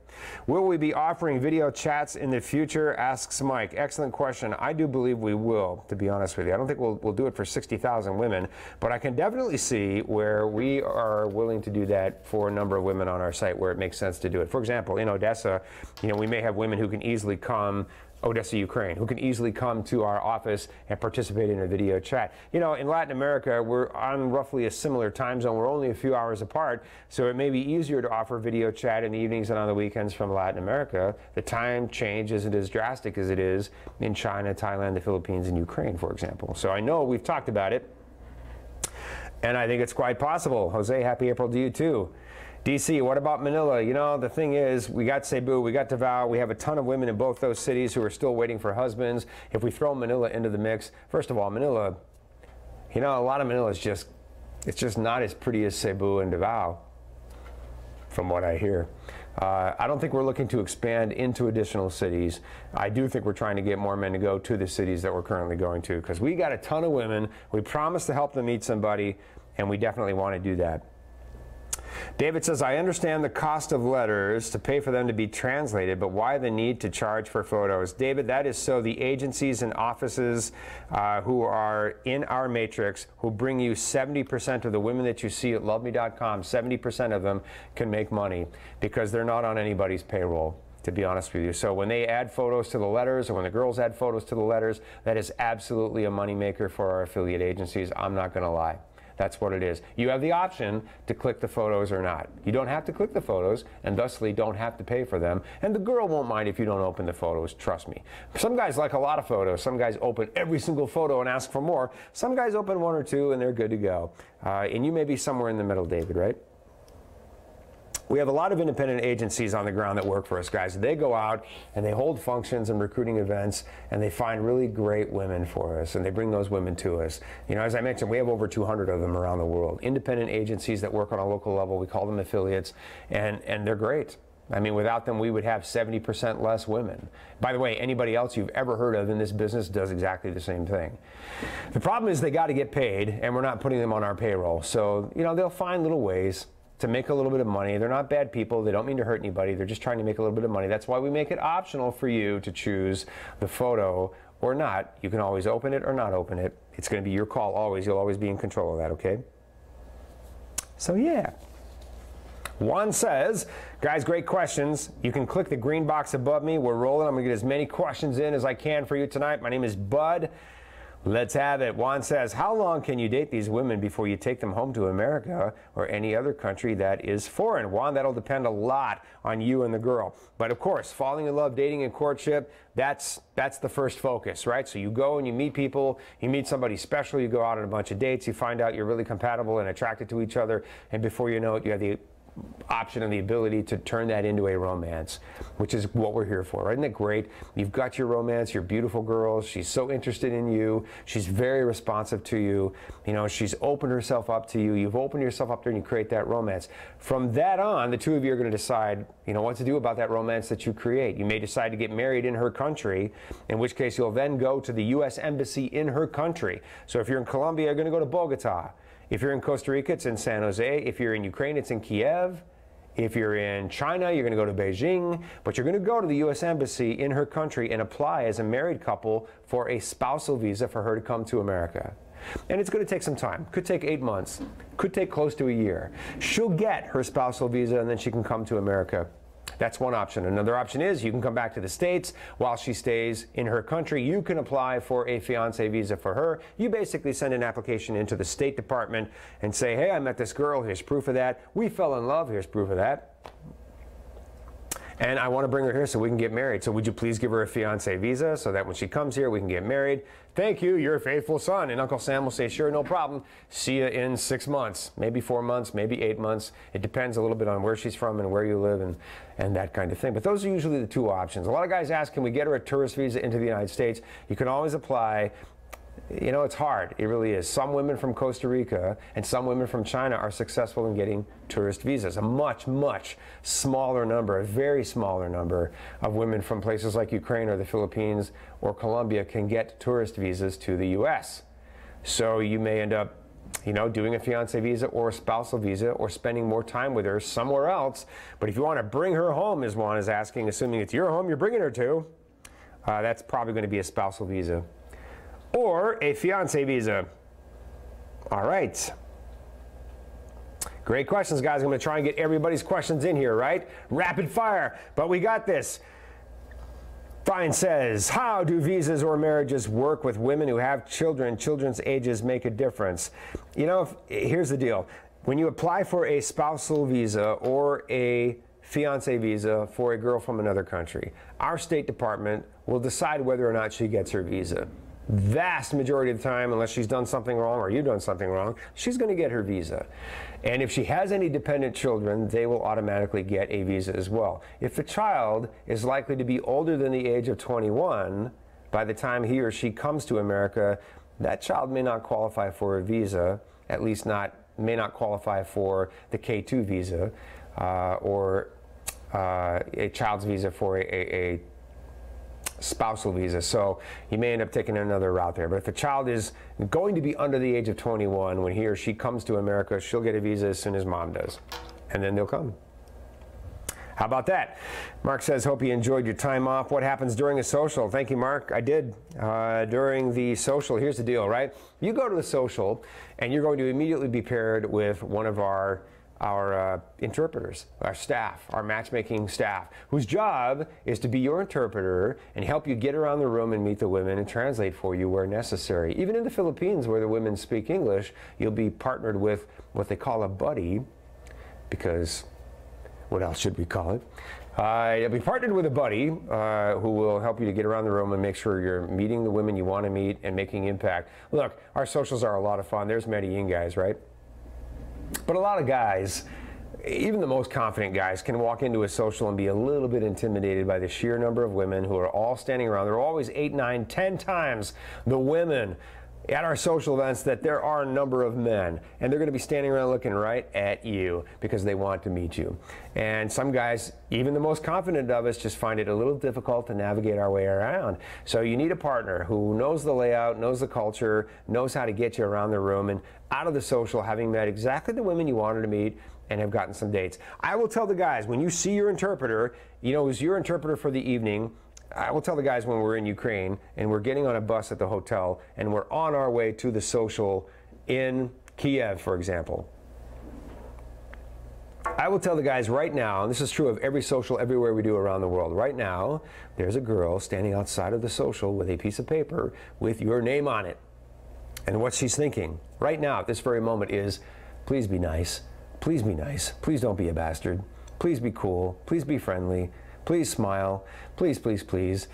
Will we be offering video chats in the future, asks Mike. Excellent question. I do believe we will, to be honest with you. I don't think we'll do it for 60,000 women, but I can definitely see where we are willing to do that for a number of women on our site where it makes sense to do it. For example, in Odessa, we may have women who can easily come, Odessa, Ukraine, who can easily come to our office and participate in a video chat. In Latin America, we're on roughly a similar time zone. We're only a few hours apart, so it may be easier to offer video chat in the evenings and on the weekends from Latin America. The time change isn't as drastic as it is in China, Thailand, the Philippines, and Ukraine, for example. So I know we've talked about it, and I think it's quite possible. Jose, happy April to you too. DC, what about Manila? The thing is, we got Cebu, we got Davao, we have a ton of women in both those cities who are still waiting for husbands. If we throw Manila into the mix, first of all, Manila, a lot of Manila is it's just not as pretty as Cebu and Davao, from what I hear. I don't think we're looking to expand into additional cities. I do think we're trying to get more men to go to the cities that we're currently going to, because we got a ton of women. We promised to help them meet somebody, and we definitely want to do that. David says, I understand the cost of letters to pay for them to be translated, but why the need to charge for photos? David, that is so the agencies and offices who are in our matrix, who bring you 70% of the women that you see at loveme.com, 70% of them can make money because they're not on anybody's payroll, to be honest with you. So when they add photos to the letters, or when the girls add photos to the letters, that is absolutely a moneymaker for our affiliate agencies. I'm not going to lie. That's what it is. You have the option to click the photos or not. You don't have to click the photos, and thusly don't have to pay for them. And the girl won't mind if you don't open the photos, trust me. Some guys like a lot of photos. Some guys open every single photo and ask for more. Some guys open one or two and they're good to go. And you may be somewhere in the middle, David, right? We have a lot of independent agencies on the ground that work for us, guys. They go out and they hold functions and recruiting events, and they find really great women for us, and they bring those women to us. As I mentioned, we have over 200 of them around the world. Independent agencies that work on a local level. We call them affiliates, and they're great. I mean, without them, we would have 70% less women. By the way, anybody else you've ever heard of in this business does exactly the same thing. The problem is they got to get paid, and we're not putting them on our payroll. So, you know, they'll find little ways to make a little bit of money. They're not bad people. They don't mean to hurt anybody. They're just trying to make a little bit of money. That's why we make it optional for you to choose the photo or not. You can always open it or not open it. It's going to be your call always. You'll always be in control of that, okay? So, yeah. Juan says, guys, great questions. You can click the green box above me. We're rolling. I'm going to get as many questions in as I can for you tonight. My name is Bud. Let's have it. Juan says, how long can you date these women before you take them home to America or any other country that is foreign? Juan, that'll depend a lot on you and the girl. But of course, falling in love, dating, and courtship, that's the first focus, right? So you go and you meet people, you meet somebody special, you go out on a bunch of dates, you find out you're really compatible and attracted to each other, and before you know it, you have the option and the ability to turn that into a romance, which is what we're here for. Isn't it great? You've got your romance, your beautiful girl. She's so interested in you. She's very responsive to you. You know, she's opened herself up to you. You've opened yourself up there and you create that romance. From that on, the two of you are going to decide, you know, what to do about that romance that you create. You may decide to get married in her country, in which case you'll then go to the U.S. Embassy in her country. So if you're in Colombia, you're going to go to Bogota. If you're in Costa Rica, it's in San Jose. If you're in Ukraine, it's in Kiev. If you're in China, you're going to go to Beijing. But you're going to go to the U.S. Embassy in her country and apply as a married couple for a spousal visa for her to come to America. And it's going to take some time. Could take 8 months. Could take close to a year. She'll get her spousal visa and then she can come to America. That's one option. Another option is you can come back to the States while she stays in her country. You can apply for a fiancé visa for her. You basically send an application into the State Department and say, hey, I met this girl. Here's proof of that. We fell in love. Here's proof of that. And I want to bring her here so we can get married. So would you please give her a fiancé visa so that when she comes here, we can get married? Thank you, your faithful son. And Uncle Sam will say, sure, no problem. See you in 6 months, maybe 4 months, maybe 8 months. It depends a little bit on where she's from and where you live and that kind of thing. But those are usually the two options. A lot of guys ask, can we get her a tourist visa into the United States? You can always apply. You know, it's hard. It really is. Some women from Costa Rica and some women from China are successful in getting tourist visas. A much, much smaller number, a very smaller number of women from places like Ukraine or the Philippines or Colombia can get tourist visas to the U.S. So you may end up, you know, doing a fiancé visa or a spousal visa or spending more time with her somewhere else. But if you want to bring her home, as Juan is asking, assuming it's your home you're bringing her to, that's probably going to be a spousal visa. Or a fiancé visa. All right. Great questions, guys. I'm going to try and get everybody's questions in here, right? Rapid fire. But we got this. Fine says, how do visas or marriages work with women who have children? Children's ages make a difference. You know, here's the deal. When you apply for a spousal visa or a fiancé visa for a girl from another country, our State Department will decide whether or not she gets her visa. Vast majority of the time, unless she's done something wrong or you've done something wrong, she's going to get her visa. And if she has any dependent children, they will automatically get a visa as well. If the child is likely to be older than the age of 21, by the time he or she comes to America, that child may not qualify for a visa, at least may not qualify for the K2 visa or a child's visa for a spousal visa. So you may end up taking another route there. But if the child is going to be under the age of 21 when he or she comes to America, she'll get a visa as soon as mom does. And then they'll come. How about that? Mark says, hope you enjoyed your time off. What happens during a social? Thank you, Mark. I did. During the social, here's the deal, right? You go to the social and you're going to immediately be paired with one of our interpreters, our staff, our matchmaking staff, whose job is to be your interpreter and help you get around the room and meet the women and translate for you where necessary. Even in the Philippines, where the women speak English, you'll be partnered with what they call a buddy, because what else should we call it? You'll be partnered with a buddy who will help you to get around the room and make sure you're meeting the women you want to meet and making impact. Look, our socials are a lot of fun. There's Medellin guys, right? But a lot of guys, even the most confident guys, can walk into a social and be a little bit intimidated by the sheer number of women who are all standing around. There are always 8, 9, 10 times the women at our social events that there are a number of men, and they're going to be standing around looking right at you because they want to meet you. And some guys, even the most confident of us, just find it a little difficult to navigate our way around. So you need a partner who knows the layout, knows the culture, knows how to get you around the room and out of the social, having met exactly the women you wanted to meet and have gotten some dates. I will tell the guys, when you see your interpreter, you know, who's your interpreter for the evening, I will tell the guys when we're in Ukraine and we're getting on a bus at the hotel and we're on our way to the social in Kiev, for example. I will tell the guys right now, and this is true of every social everywhere we do around the world, right now, there's a girl standing outside of the social with a piece of paper with your name on it. And what she's thinking right now at this very moment is, please be nice, please be nice, please don't be a bastard, please be cool, please be friendly, please smile, please, please, please.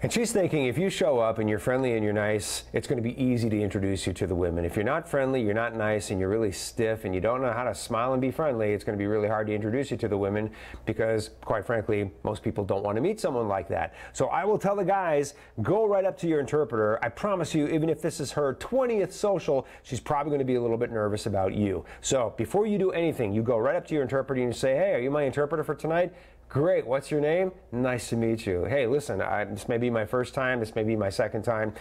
And she's thinking if you show up and you're friendly and you're nice, it's going to be easy to introduce you to the women. If you're not friendly, you're not nice, and you're really stiff and you don't know how to smile and be friendly, it's going to be really hard to introduce you to the women because, quite frankly, most people don't want to meet someone like that. So I will tell the guys, go right up to your interpreter. I promise you, even if this is her 20th social, she's probably going to be a little bit nervous about you. So before you do anything, you go right up to your interpreter and you say, hey, are you my interpreter for tonight? Great, what's your name? Nice to meet you. Hey, listen, this may be my first time, this may be my second time.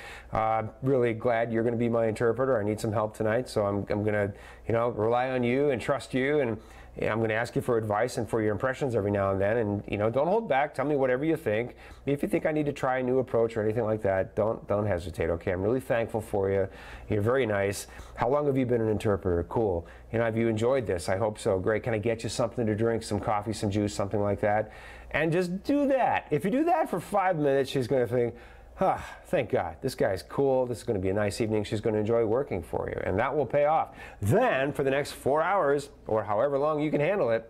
Really glad you're going to be my interpreter. I need some help tonight, so I'm going to, rely on you and trust you, and I'm going to ask you for advice and for your impressions every now and then. And don't hold back. Tell me whatever you think. If you think I need to try a new approach or anything like that, don't hesitate. Okay, I'm really thankful for you. You're very nice. How long have you been an interpreter? Cool. Have you enjoyed this? I hope so. Great. Can I get you something to drink, some coffee, some juice, something like that? And just do that. If you do that for 5 minutes, she's going to think, thank God, this guy's cool, this is going to be a nice evening, she's going to enjoy working for you, and that will pay off. Then, for the next 4 hours, or however long you can handle it,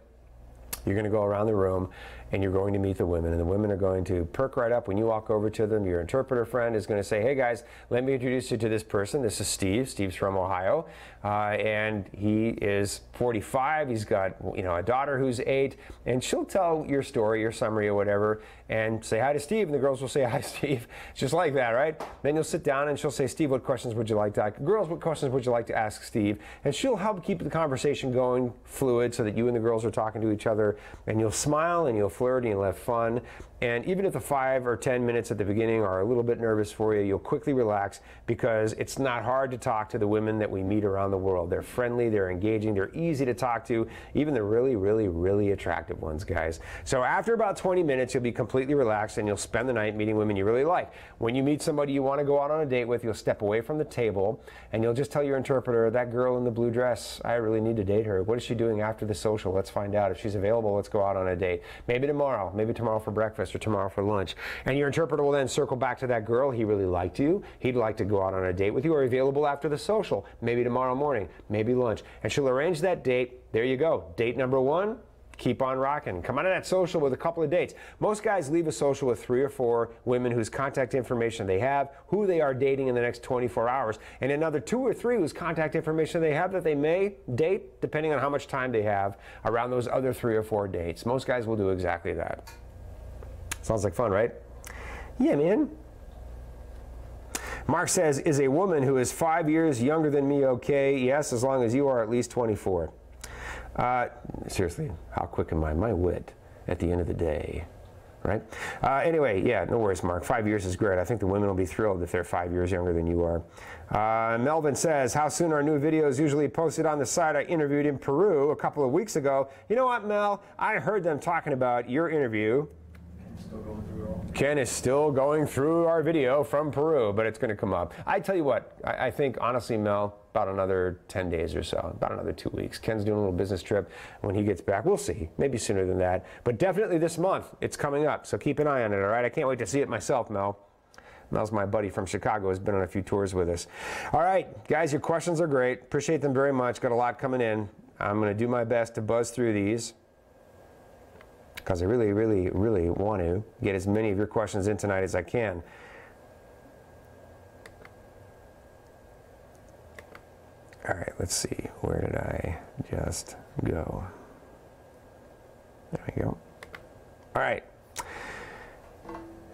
you're going to go around the room and you're going to meet the women, and the women are going to perk right up when you walk over to them. Your interpreter friend is going to say, hey guys, let me introduce you to this person. This is Steve. Steve's from Ohio, and he is 45. He's got a daughter who's 8, and she'll tell your story, your summary or whatever, and say hi to Steve, and the girls will say hi Steve, just like that, right? Then you'll sit down and she'll say, Steve, what questions would you like to ask? Girls, what questions would you like to ask Steve? And she'll help keep the conversation going fluid so that you and the girls are talking to each other, and you'll smile and you'll flirt and you'll have fun. And even if the 5 or 10 minutes at the beginning are a little bit nervous for you, you'll quickly relax because it's not hard to talk to the women that we meet around the world. They're friendly, they're engaging, they're easy to talk to, even the really, really, really attractive ones, guys. So after about 20 minutes, you'll be completely relaxed and you'll spend the night meeting women you really like. When you meet somebody you want to go out on a date with, you'll step away from the table and you'll just tell your interpreter, that girl in the blue dress, I really need to date her. What is she doing after the social? Let's find out. If she's available, let's go out on a date. Maybe tomorrow for breakfast or tomorrow for lunch. And your interpreter will then circle back to that girl. He really liked you. He'd like to go out on a date with you, or available after the social, maybe tomorrow morning, maybe lunch. And she'll arrange that date. There you go. Date number 1. Keep on rocking. Come on to that social with a couple of dates. Most guys leave a social with 3 or 4 women whose contact information they have, who they are dating in the next 24 hours, and another 2 or 3 whose contact information they have that they may date, depending on how much time they have around those other 3 or 4 dates. Most guys will do exactly that. Sounds like fun, right? Yeah, man. Mark says, is a woman who is 5 years younger than me okay? Yes, as long as you are at least 24. Seriously, how quick am I? My wit at the end of the day, right? Anyway, yeah, no worries, Mark. 5 years is great. I think the women will be thrilled if they're 5 years younger than you are. Melvin says, how soon are new videos usually posted on the site? I interviewed in Peru a couple of weeks ago. You know what, Mel? I heard them talking about your interview. Ken is still going through our video from Peru, but it's going to come up. I tell you what, I think, honestly, Mel, about another 10 days or so, about another 2 weeks. Ken's doing a little business trip. When he gets back, we'll see. Maybe sooner than that. But definitely this month, it's coming up. So keep an eye on it, all right? I can't wait to see it myself, Mel. Mel's my buddy from Chicago, has been on a few tours with us. All right, guys, your questions are great. Appreciate them very much. Got a lot coming in. I'm going to do my best to buzz through these, because I really, really, really want to get as many of your questions in tonight as I can. All right, let's see. Where did I just go? There we go. All right.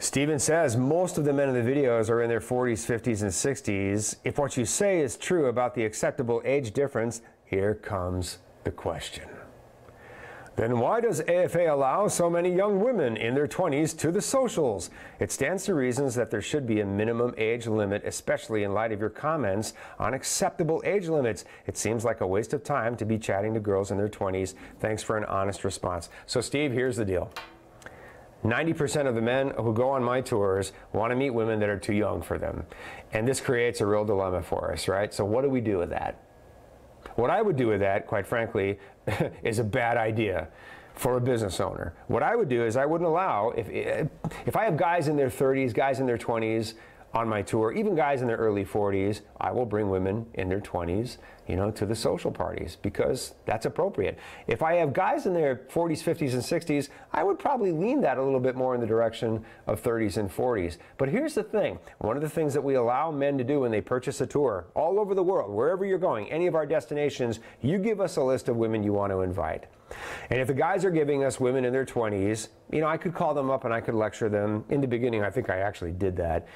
Steven says most of the men in the videos are in their 40s, 50s, and 60s. If what you say is true about the acceptable age difference, here comes the question. Then why does AFA allow so many young women in their 20s to the socials? It stands to reason that there should be a minimum age limit, especially in light of your comments on acceptable age limits. It seems like a waste of time to be chatting to girls in their 20s. Thanks for an honest response. So Steve, here's the deal. 90% of the men who go on my tours want to meet women that are too young for them. And this creates a real dilemma for us, right? So what do we do with that? What I would do with that, quite frankly, is a bad idea for a business owner. What I would do is I wouldn't allow, if I have guys in their 30s, guys in their 20s on my tour, even guys in their early 40s, I will bring women in their 20s, to the social parties because that's appropriate. If I have guys in their 40s, 50s, and 60s, I would probably lean that a little bit more in the direction of 30s and 40s. But here's the thing. One of the things that we allow men to do when they purchase a tour all over the world, wherever you're going, any of our destinations, you give us a list of women you want to invite. And if the guys are giving us women in their 20s, I could call them up and I could lecture them. In the beginning, I think I actually did that.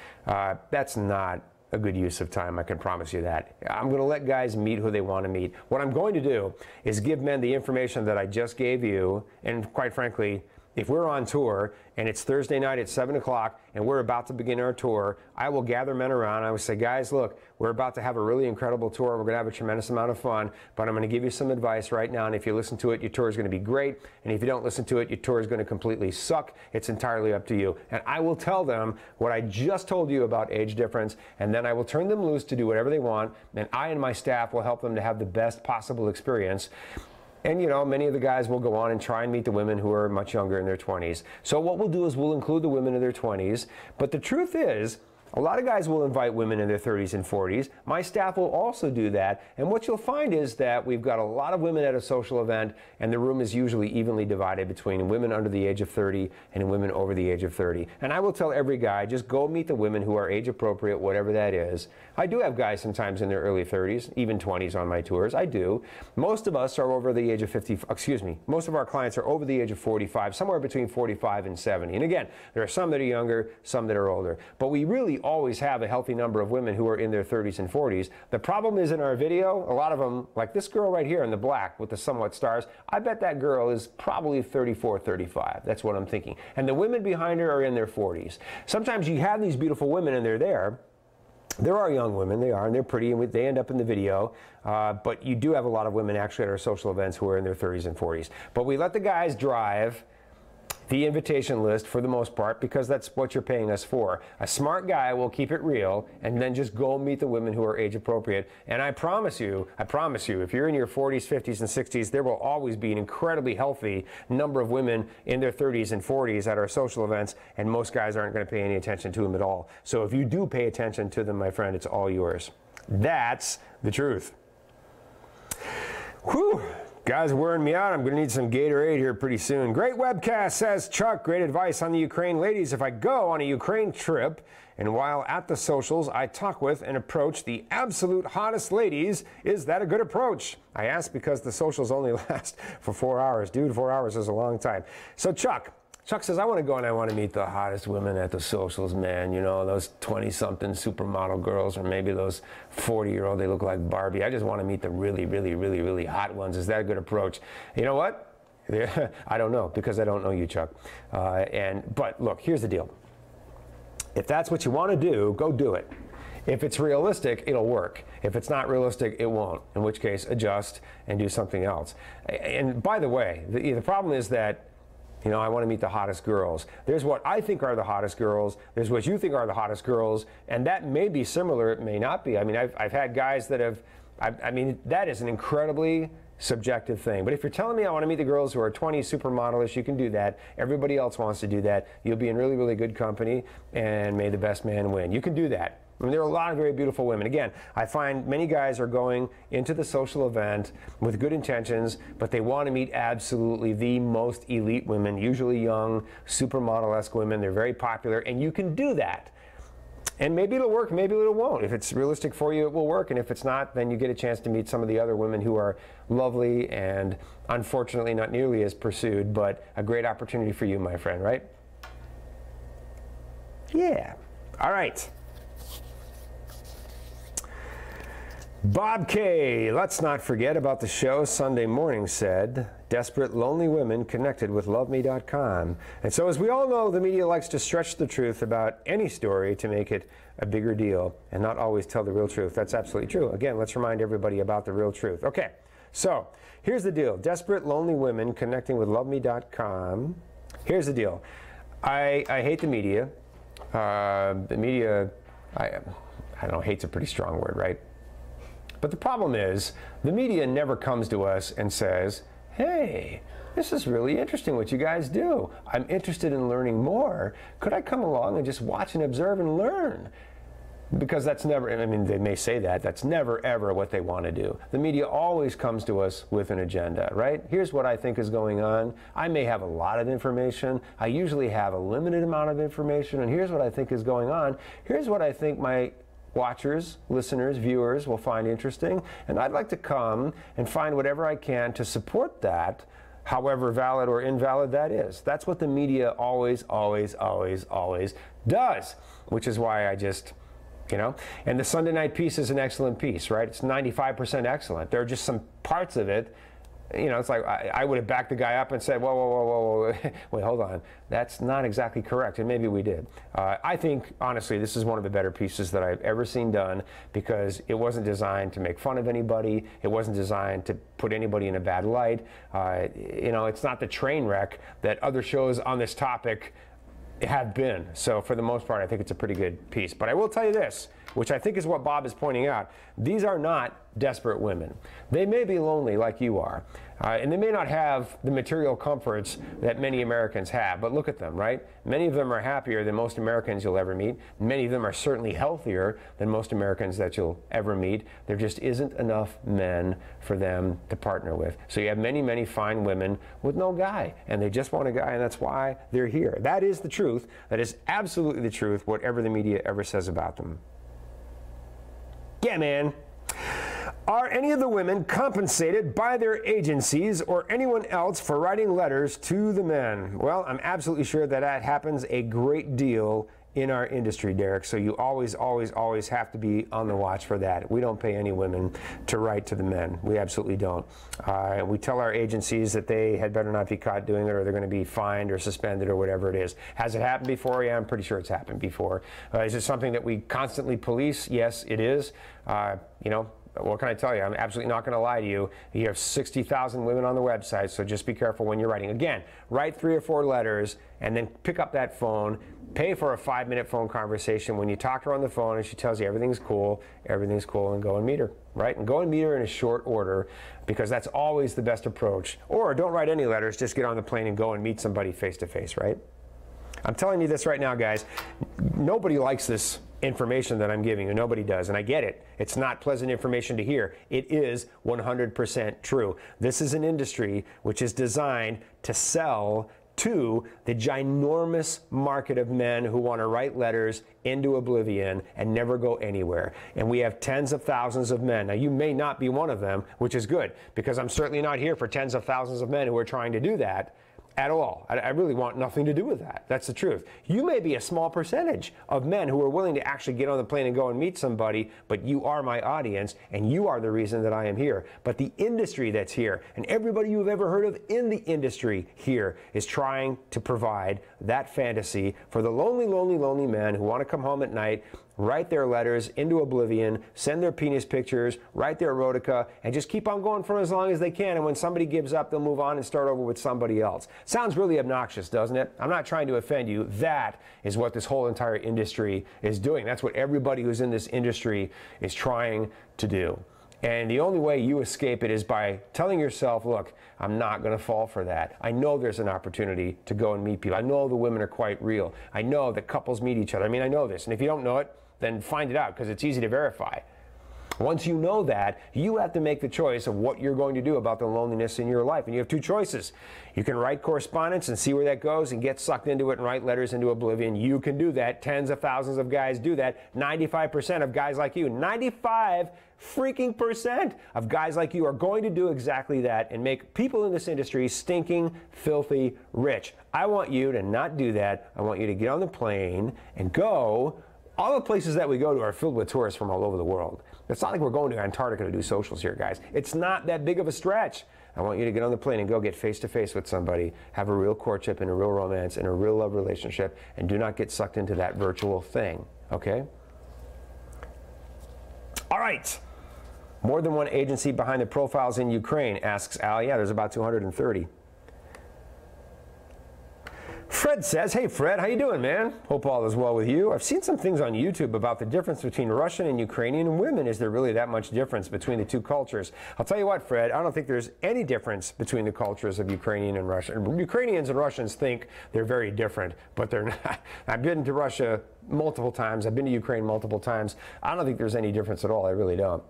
That's not a good use of time, I can promise you that. I'm going to let guys meet who they want to meet. What I'm going to do is give men the information that I just gave you, and quite frankly, if we're on tour and it's Thursday night at 7 o'clock and we're about to begin our tour, I will gather men around. I will say, guys, look, we're about to have a really incredible tour. We're going to have a tremendous amount of fun, but I'm going to give you some advice right now. And if you listen to it, your tour is going to be great. And if you don't listen to it, your tour is going to completely suck. It's entirely up to you. And I will tell them what I just told you about age difference, and then I will turn them loose to do whatever they want. And I and my staff will help them to have the best possible experience. And, many of the guys will go on and try and meet the women who are much younger in their 20s. So what we'll do is we'll include the women in their 20s. But the truth is, a lot of guys will invite women in their 30s and 40s. My staff will also do that. And what you'll find is that we've got a lot of women at a social event, and the room is usually evenly divided between women under the age of 30 and women over the age of 30. And I will tell every guy, just go meet the women who are age appropriate, whatever that is. I do have guys sometimes in their early 30s, even 20s on my tours. I do. Most of us are over the age of 50, most of our clients are over the age of 45, somewhere between 45 and 70. And again, there are some that are younger, some that are older. But we really always have a healthy number of women who are in their 30s and 40s. The problem is in our video, a lot of them, like this girl right here in the black with the somewhat stars, I bet that girl is probably 34, 35. That's what I'm thinking. And the women behind her are in their 40s. Sometimes you have these beautiful women and they're there. There are young women, they are, and they're pretty, and they end up in the video. But you do have a lot of women actually at our social events who are in their 30s and 40s. But we let the guys drive the invitation list for the most part because that's what you're paying us for. A smart guy will keep it real and then just go meet the women who are age appropriate. And I promise you, if you're in your 40s, 50s, and 60s, there will always be an incredibly healthy number of women in their 30s and 40s at our social events, and most guys aren't going to pay any attention to them at all. So if you do pay attention to them, my friend, it's all yours. That's the truth. Whew. Guys are wearing me out. I'm going to need some Gatorade here pretty soon. Great webcast, says Chuck. Great advice on the Ukraine. Ladies, if I go on a Ukraine trip and while at the socials, I talk with and approach the absolute hottest ladies, is that a good approach? I ask because the socials only last for 4 hours. Dude, 4 hours is a long time. So Chuck says, I want to go and I want to meet the hottest women at the socials, man. Those 20-something supermodel girls, or maybe those 40-year-old, they look like Barbie. I just want to meet the really, really, really, really hot ones. Is that a good approach? You know what? I don't know, because I don't know you, Chuck. But look, here's the deal. If that's what you want to do, go do it. If it's realistic, it'll work. If it's not realistic, it won't, in which case adjust and do something else. And by the way, the problem is that I want to meet the hottest girls. There's what I think are the hottest girls. There's what you think are the hottest girls. And that may be similar. It may not be. I mean, I've had guys that have, that is an incredibly subjective thing. But if you're telling me I want to meet the girls who are 20 supermodelish, you can do that. Everybody else wants to do that. You'll be in really, really good company, and may the best man win. You can do that. There are a lot of very beautiful women. Again, I find many guys are going into the social event with good intentions, but they want to meet absolutely the most elite women, usually young, supermodel-esque women. They're very popular, and you can do that. And maybe it'll work, maybe it won't. If it's realistic for you, it will work, and if it's not, then you get a chance to meet some of the other women who are lovely and unfortunately not nearly as pursued, but a great opportunity for you, my friend, right? Yeah. All right. Bob K., let's not forget about the show Sunday morning said, desperate, lonely women connected with loveme.com. And so as we all know, the media likes to stretch the truth about any story to make it a bigger deal and not always tell the real truth. That's absolutely true. Again, let's remind everybody about the real truth. Okay, so here's the deal. Desperate, lonely women connecting with loveme.com. Here's the deal. I hate the media. I don't know, hate's a pretty strong word, right? But the problem is, the media never comes to us and says, hey, this is really interesting what you guys do. I'm interested in learning more. Could I come along and just watch and observe and learn? Because that's never, I mean, they may say that, that's never ever what they want to do. The media always comes to us with an agenda, right? Here's what I think is going on. I may have a lot of information. I usually have a limited amount of information, and here's what I think is going on. Here's what I think my watchers, listeners, viewers will find interesting, and I'd like to come and find whatever I can to support that, however valid or invalid that is. That's what the media always, always, always, always does, which is why I just, you know, and the Sunday night piece is an excellent piece, right? It's 95% excellent. There are just some parts of it, you know, it's like I would have backed the guy up and said, whoa, whoa, whoa, whoa, whoa, wait, hold on. That's not exactly correct, and maybe we did. I think, honestly, this is one of the better pieces that I've ever seen done because it wasn't designed to make fun of anybody. It wasn't designed to put anybody in a bad light. You know, it's not the train wreck that other shows on this topic have been. So for the most part, I think it's a pretty good piece. But I will tell you this, which I think is what Bob is pointing out. These are not desperate women. They may be lonely like you are, and they may not have the material comforts that many Americans have, but look at them, right? Many of them are happier than most Americans you'll ever meet. Many of them are certainly healthier than most Americans that you'll ever meet. There just isn't enough men for them to partner with. So you have many, many fine women with no guy, and they just want a guy, and that's why they're here. That is the truth. That is absolutely the truth, whatever the media ever says about them. Yeah, man. Are any of the women compensated by their agencies or anyone else for writing letters to the men? Well, I'm absolutely sure that that happens a great deal in our industry, Derek. So you always, always, always have to be on the watch for that. We don't pay any women to write to the men. We absolutely don't. We tell our agencies that they had better not be caught doing it or they're going to be fined or suspended or whatever it is. Has it happened before? Yeah, I'm pretty sure it's happened before. Is it something that we constantly police? Yes, it is. You know, what can I tell you? I'm absolutely not going to lie to you. You have 60,000 women on the website, so just be careful when you're writing. Again, write 3 or 4 letters and then pick up that phone. Pay for a 5-minute phone conversation. When you talk to her on the phone and she tells you everything's cool, and go and meet her, right? And go and meet her in a short order because that's always the best approach. Or don't write any letters, just get on the plane and go and meet somebody face to face, right? I'm telling you this right now, guys. Nobody likes this information that I'm giving you. Nobody does, and I get it. It's not pleasant information to hear. It is 100% true. This is an industry which is designed to sell to the ginormous market of men who want to write letters into oblivion and never go anywhere. And we have tens of thousands of men. Now, you may not be one of them, which is good, because I'm certainly not here for tens of thousands of men who are trying to do that at all. I really want nothing to do with that. That's the truth. You may be a small percentage of men who are willing to actually get on the plane and go and meet somebody, but you are my audience, and you are the reason that I am here. But the industry that's here, and everybody you've ever heard of in the industry here, is trying to provide that fantasy for the lonely, lonely, lonely men who want to come home at night, write their letters into oblivion, send their penis pictures, write their erotica, and just keep on going for as long as they can. And when somebody gives up, they'll move on and start over with somebody else. Sounds really obnoxious, doesn't it? I'm not trying to offend you. That is what this whole entire industry is doing. That's what everybody who's in this industry is trying to do. And the only way you escape it is by telling yourself, look, I'm not going to fall for that. I know there's an opportunity to go and meet people. I know the women are quite real. I know that couples meet each other. I mean, I know this. And if you don't know it, then find it out because it's easy to verify. Once you know that, you have to make the choice of what you're going to do about the loneliness in your life. And you have two choices. You can write correspondence and see where that goes and get sucked into it and write letters into oblivion. You can do that. Tens of thousands of guys do that. 95% of guys like you, 95 freaking percent of guys like you are going to do exactly that and make people in this industry stinking, filthy rich. I want you to not do that. I want you to get on the plane and go. All the places that we go to are filled with tourists from all over the world. It's not like we're going to Antarctica to do socials here, guys. It's not that big of a stretch. I want you to get on the plane and go get face-to-face with somebody, have a real courtship and a real romance and a real love relationship, and do not get sucked into that virtual thing, okay? All right. More than one agency behind the profiles in Ukraine, asks Al. Yeah, there's about 230. Fred says, hey Fred, how you doing, man? Hope all is well with you. I've seen some things on YouTube about the difference between Russian and Ukrainian women. Is there really that much difference between the two cultures? I'll tell you what, Fred, I don't think there's any difference between the cultures of Ukrainian and Russian. Ukrainians and Russians think they're very different, but they're not. I've been to Russia multiple times. I've been to Ukraine multiple times. I don't think there's any difference at all. I really don't.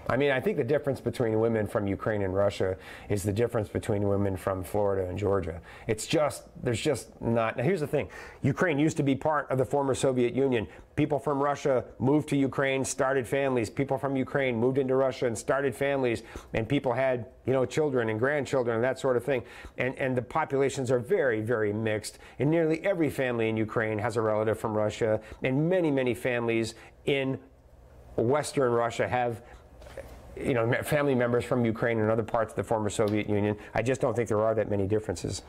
I mean, I think the difference between women from Ukraine and Russia is the difference between women from Florida and Georgia. It's just, there's just not. Now, here's the thing. Ukraine used to be part of the former Soviet Union. People from Russia moved to Ukraine, started families. People from Ukraine moved into Russia and started families. And people had, you know, children and grandchildren and that sort of thing. And the populations are very, very mixed. And nearly every family in Ukraine has a relative from Russia. And many, many families in Western Russia have, you know, family members from Ukraine and other parts of the former Soviet Union. I just don't think there are that many differences.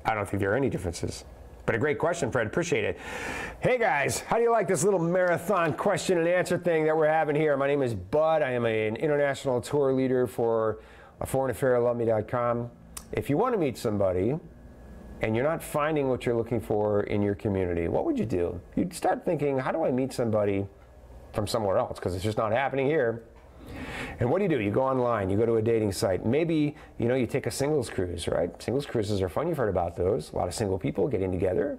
I don't think there are any differences. But a great question, Fred. Appreciate it. Hey, guys, how do you like this little marathon question and answer thing that we're having here? My name is Bud. I am an international tour leader for a foreign affair at loveme.com. If you want to meet somebody and you're not finding what you're looking for in your community, what would you do? You'd start thinking, how do I meet somebody from somewhere else? Because it's just not happening here. And what do? You go online, you go to a dating site. Maybe, you know, you take a singles cruise, right? Singles cruises are fun. You've heard about those. A lot of single people getting together.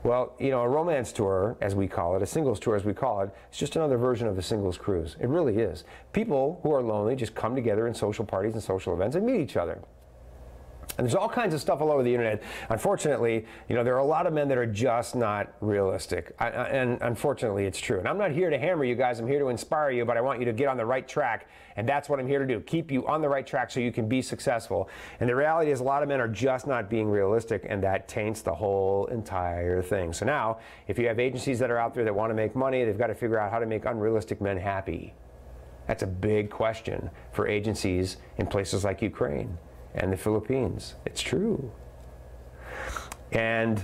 Well, you know, a romance tour, as we call it, a singles tour, as we call it, it's just another version of the singles cruise. It really is. People who are lonely just come together in social parties and social events and meet each other. And there's all kinds of stuff all over the internet. Unfortunately, you know, there are a lot of men that are just not realistic. And unfortunately, it's true. And I'm not here to hammer you guys. I'm here to inspire you, but I want you to get on the right track. And that's what I'm here to do. Keep you on the right track so you can be successful. And the reality is a lot of men are just not being realistic, and that taints the whole entire thing. So now, if you have agencies that are out there that want to make money, they've got to figure out how to make unrealistic men happy. That's a big question for agencies in places like Ukraine and the Philippines. It's true. And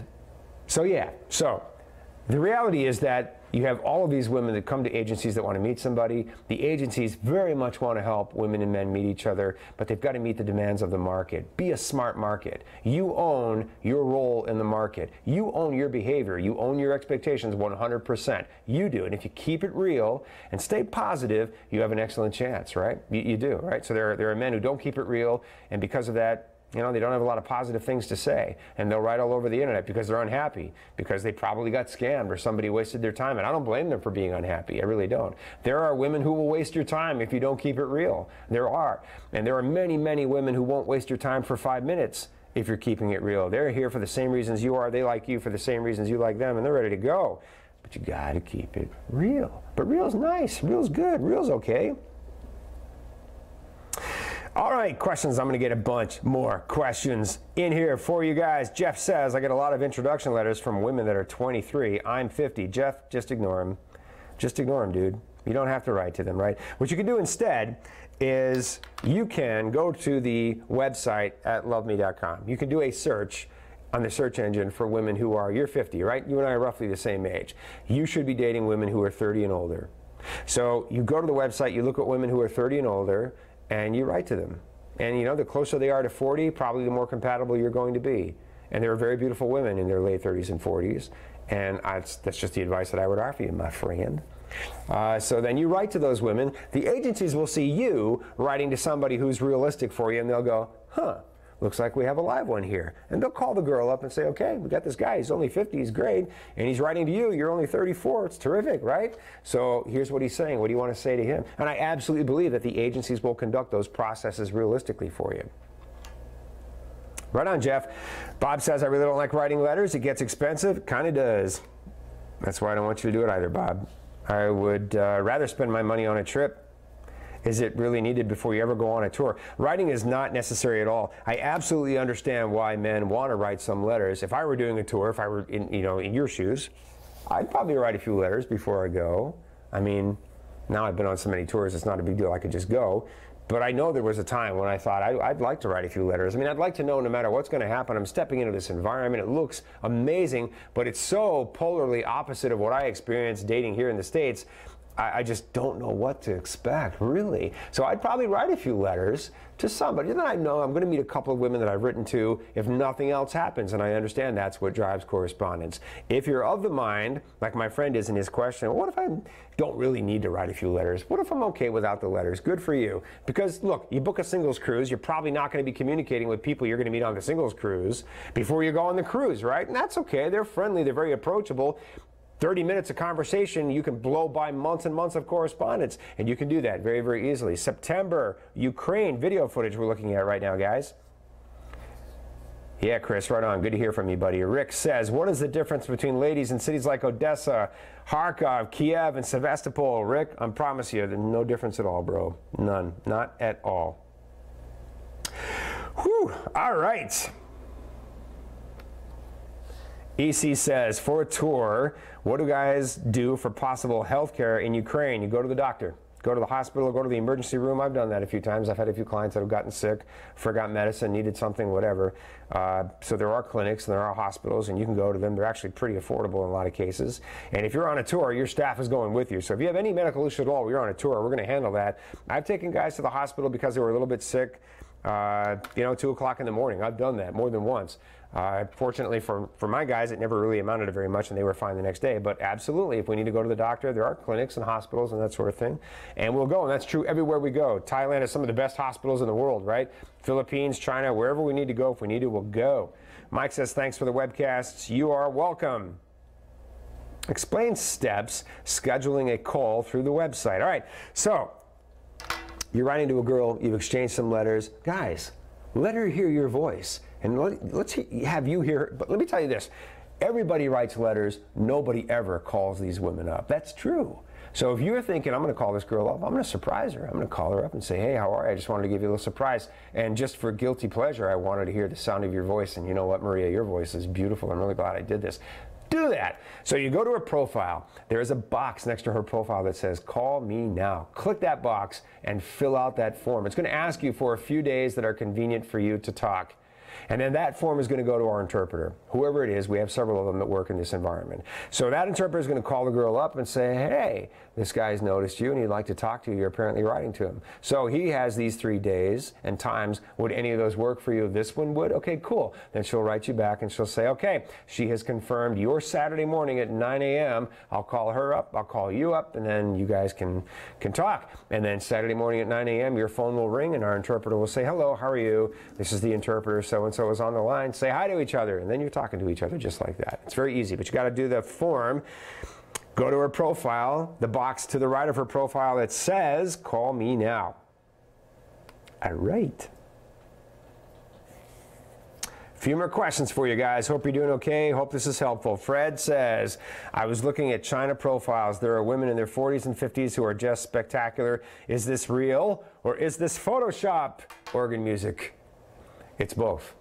so, yeah, so the reality is that you have all of these women that come to agencies that want to meet somebody. The agencies very much want to help women and men meet each other, but they've got to meet the demands of the market. Be a smart market. You own your role in the market. You own your behavior. You own your expectations 100%. You do. And if you keep it real and stay positive, you have an excellent chance, right? You do, right? So there are men who don't keep it real, and because of that, you know, they don't have a lot of positive things to say, and they'll write all over the internet because they're unhappy, because they probably got scammed or somebody wasted their time, and I don't blame them for being unhappy. I really don't. There are women who will waste your time if you don't keep it real. There are. And there are many, many women who won't waste your time for 5 minutes if you're keeping it real. They're here for the same reasons you are. They like you for the same reasons you like them, and they're ready to go. But you got to keep it real. But real's nice. Real's good. Real's okay. All right, questions. I'm going to get a bunch more questions in here for you guys. Jeff says, I get a lot of introduction letters from women that are 23. I'm 50. Jeff, just ignore him. Just ignore him, dude. You don't have to write to them, right? What you can do instead is you can go to the website at loveme.com. You can do a search on the search engine for women who are, you're 50, right? You and I are roughly the same age. You should be dating women who are 30 and older. So you go to the website, you look at women who are 30 and older, and you write to them. And you know, the closer they are to 40, probably the more compatible you're going to be. And there are very beautiful women in their late 30s and 40s. And that's just the advice that I would offer you, my friend. So then you write to those women. The agencies will see you writing to somebody who's realistic for you, and they'll go, huh, looks like we have a live one here. And they'll call the girl up and say, okay, we got this guy, he's only 50, he's great, and he's writing to you, you're only 34, it's terrific, right? So here's what he's saying, what do you want to say to him? And I absolutely believe that the agencies will conduct those processes realistically for you. Right on, Jeff. Bob says, I really don't like writing letters, it gets expensive. Kind of does. That's why I don't want you to do it either, Bob. I would rather spend my money on a trip. Is it really needed before you ever go on a tour? Writing is not necessary at all. I absolutely understand why men want to write some letters. If I were doing a tour, if I were in your shoes, I'd probably write a few letters before I go. I mean, now I've been on so many tours, it's not a big deal. I could just go. But I know there was a time when I thought I'd like to write a few letters. I mean, I'd like to know no matter what's going to happen, I'm stepping into this environment. It looks amazing, but it's so polarly opposite of what I experienced dating here in the States. I just don't know what to expect, really. So I'd probably write a few letters to somebody. Then I know I'm going to meet a couple of women that I've written to if nothing else happens, and I understand that's what drives correspondence. If you're of the mind, like my friend is in his question, well, what if I don't really need to write a few letters? What if I'm okay without the letters? Good for you. Because, look, you book a singles cruise, you're probably not going to be communicating with people you're going to meet on the singles cruise before you go on the cruise, right? And that's okay. They're friendly. They're very approachable. 30 minutes of conversation, you can blow by months and months of correspondence, and you can do that very, very easily. September, Ukraine video footage we're looking at right now, guys. Yeah, Chris, right on. Good to hear from you, buddy. Rick says, what is the difference between ladies in cities like Odessa, Kharkov, Kiev, and Sevastopol? Rick, I promise you, there's no difference at all, bro. None. Not at all. Whew. All right. EC says, for a tour, what do guys do for possible health care in Ukraine? You go to the doctor, go to the hospital, go to the emergency room. I've done that a few times. I've had a few clients that have gotten sick, forgot medicine, needed something, whatever. So there are clinics and there are hospitals, and you can go to them. They're actually pretty affordable in a lot of cases. And if you're on a tour, your staff is going with you. So if you have any medical issue at all, you're on a tour, we're going to handle that. I've taken guys to the hospital because they were a little bit sick, 2 o'clock in the morning. I've done that more than once. Fortunately for my guys, it never really amounted to very much, and they were fine the next day. But absolutely, if we need to go to the doctor, there are clinics and hospitals and that sort of thing. And we'll go, and that's true everywhere we go. Thailand has some of the best hospitals in the world, right? Philippines, China, wherever we need to go, if we need to, we'll go. Mike says, thanks for the webcasts. You are welcome. Explain steps, scheduling a call through the website. All right, so you're writing to a girl, you've exchanged some letters. Guys, let her hear your voice. And let's have you hear, but let me tell you this. Everybody writes letters. Nobody ever calls these women up. That's true. So if you're thinking, I'm going to call this girl up, I'm going to surprise her. I'm going to call her up and say, hey, how are you? I just wanted to give you a little surprise. And just for guilty pleasure, I wanted to hear the sound of your voice. And you know what, Maria, your voice is beautiful. I'm really glad I did this. Do that. So you go to her profile. There is a box next to her profile that says, call me now. Click that box and fill out that form. It's going to ask you for a few days that are convenient for you to talk. And then that form is going to go to our interpreter. Whoever it is, we have several of them that work in this environment. So that interpreter is going to call the girl up and say, hey, this guy's noticed you and he'd like to talk to you. You're apparently writing to him. So he has these 3 days and times. Would any of those work for you? This one would? Okay, cool. Then she'll write you back and she'll say, okay, she has confirmed your Saturday morning at 9 a.m. I'll call her up, I'll call you up, and then you guys can talk. And then Saturday morning at 9 a.m., your phone will ring and our interpreter will say, hello, how are you? This is the interpreter, so-and-so is on the line. Say hi to each other, and then you're talking to each other just like that. It's very easy, but you got to do the form. Go to her profile, the box to the right of her profile that says, call me now. All right. A few more questions for you guys. Hope you're doing okay. Hope this is helpful. Fred says, I was looking at China profiles. There are women in their 40s and 50s who are just spectacular. Is this real or is this Photoshop? Organ music. It's both.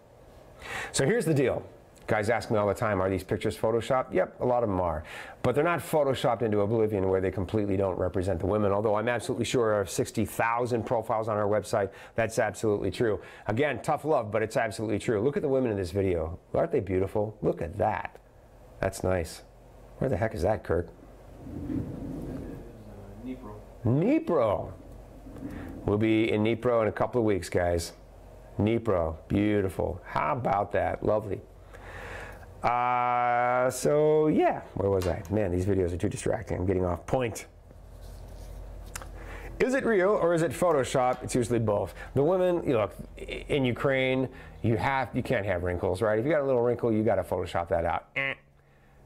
So here's the deal. Guys ask me all the time, are these pictures Photoshopped? Yep, a lot of them are. But they're not Photoshopped into oblivion where they completely don't represent the women, although I'm absolutely sure there are 60,000 profiles on our website. That's absolutely true. Again, tough love, but it's absolutely true. Look at the women in this video. Aren't they beautiful? Look at that. That's nice. Where the heck is that, Kirk? Dnipro. Dnipro. We'll be in Dnipro in a couple of weeks, guys. Dnipro, beautiful. How about that? Lovely. So yeah, where was I? Man, these videos are too distracting. I'm getting off point. Is it real or is it Photoshop? It's usually both. The women, you look, in Ukraine, you can't have wrinkles, right? If you got a little wrinkle, you got to Photoshop that out.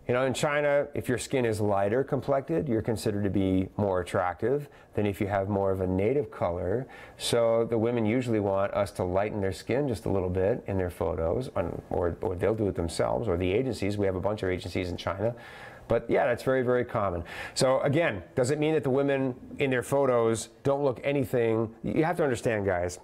You know, in China, if your skin is lighter complected, you're considered to be more attractive than if you have more of a native color. So the women usually want us to lighten their skin just a little bit in their photos, or they'll do it themselves, or the agencies. We have a bunch of agencies in China. But yeah, that's very, very common. So again, does it mean that the women in their photos don't look anything? You have to understand, guys,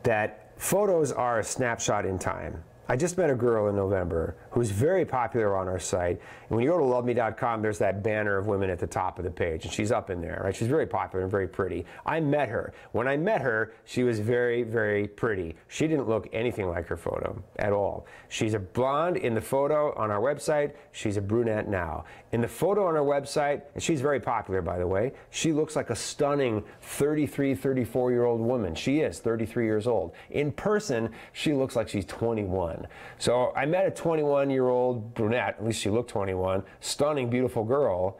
that photos are a snapshot in time. I just met a girl in November who's very popular on our site. And when you go to loveme.com, there's that banner of women at the top of the page, and she's up in there, right? She's very popular and very pretty. I met her. When I met her, she was very, very pretty. She didn't look anything like her photo at all. She's a blonde in the photo on our website. She's a brunette now. In the photo on our website, and she's very popular, by the way, she looks like a stunning 33, 34-year-old woman. She is 33 years old. In person, she looks like she's 21. So I met a 21-year-old brunette, at least she looked 21, stunning, beautiful girl,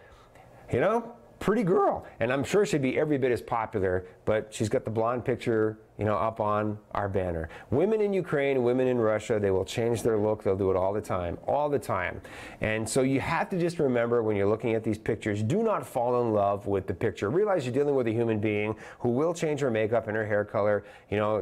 you know, pretty girl. And I'm sure she'd be every bit as popular, but she's got the blonde picture, you know, up on our banner. Women in Ukraine, women in Russia, they will change their look. They'll do it all the time, all the time. And so you have to just remember when you're looking at these pictures, do not fall in love with the picture. Realize you're dealing with a human being who will change her makeup and her hair color, you know,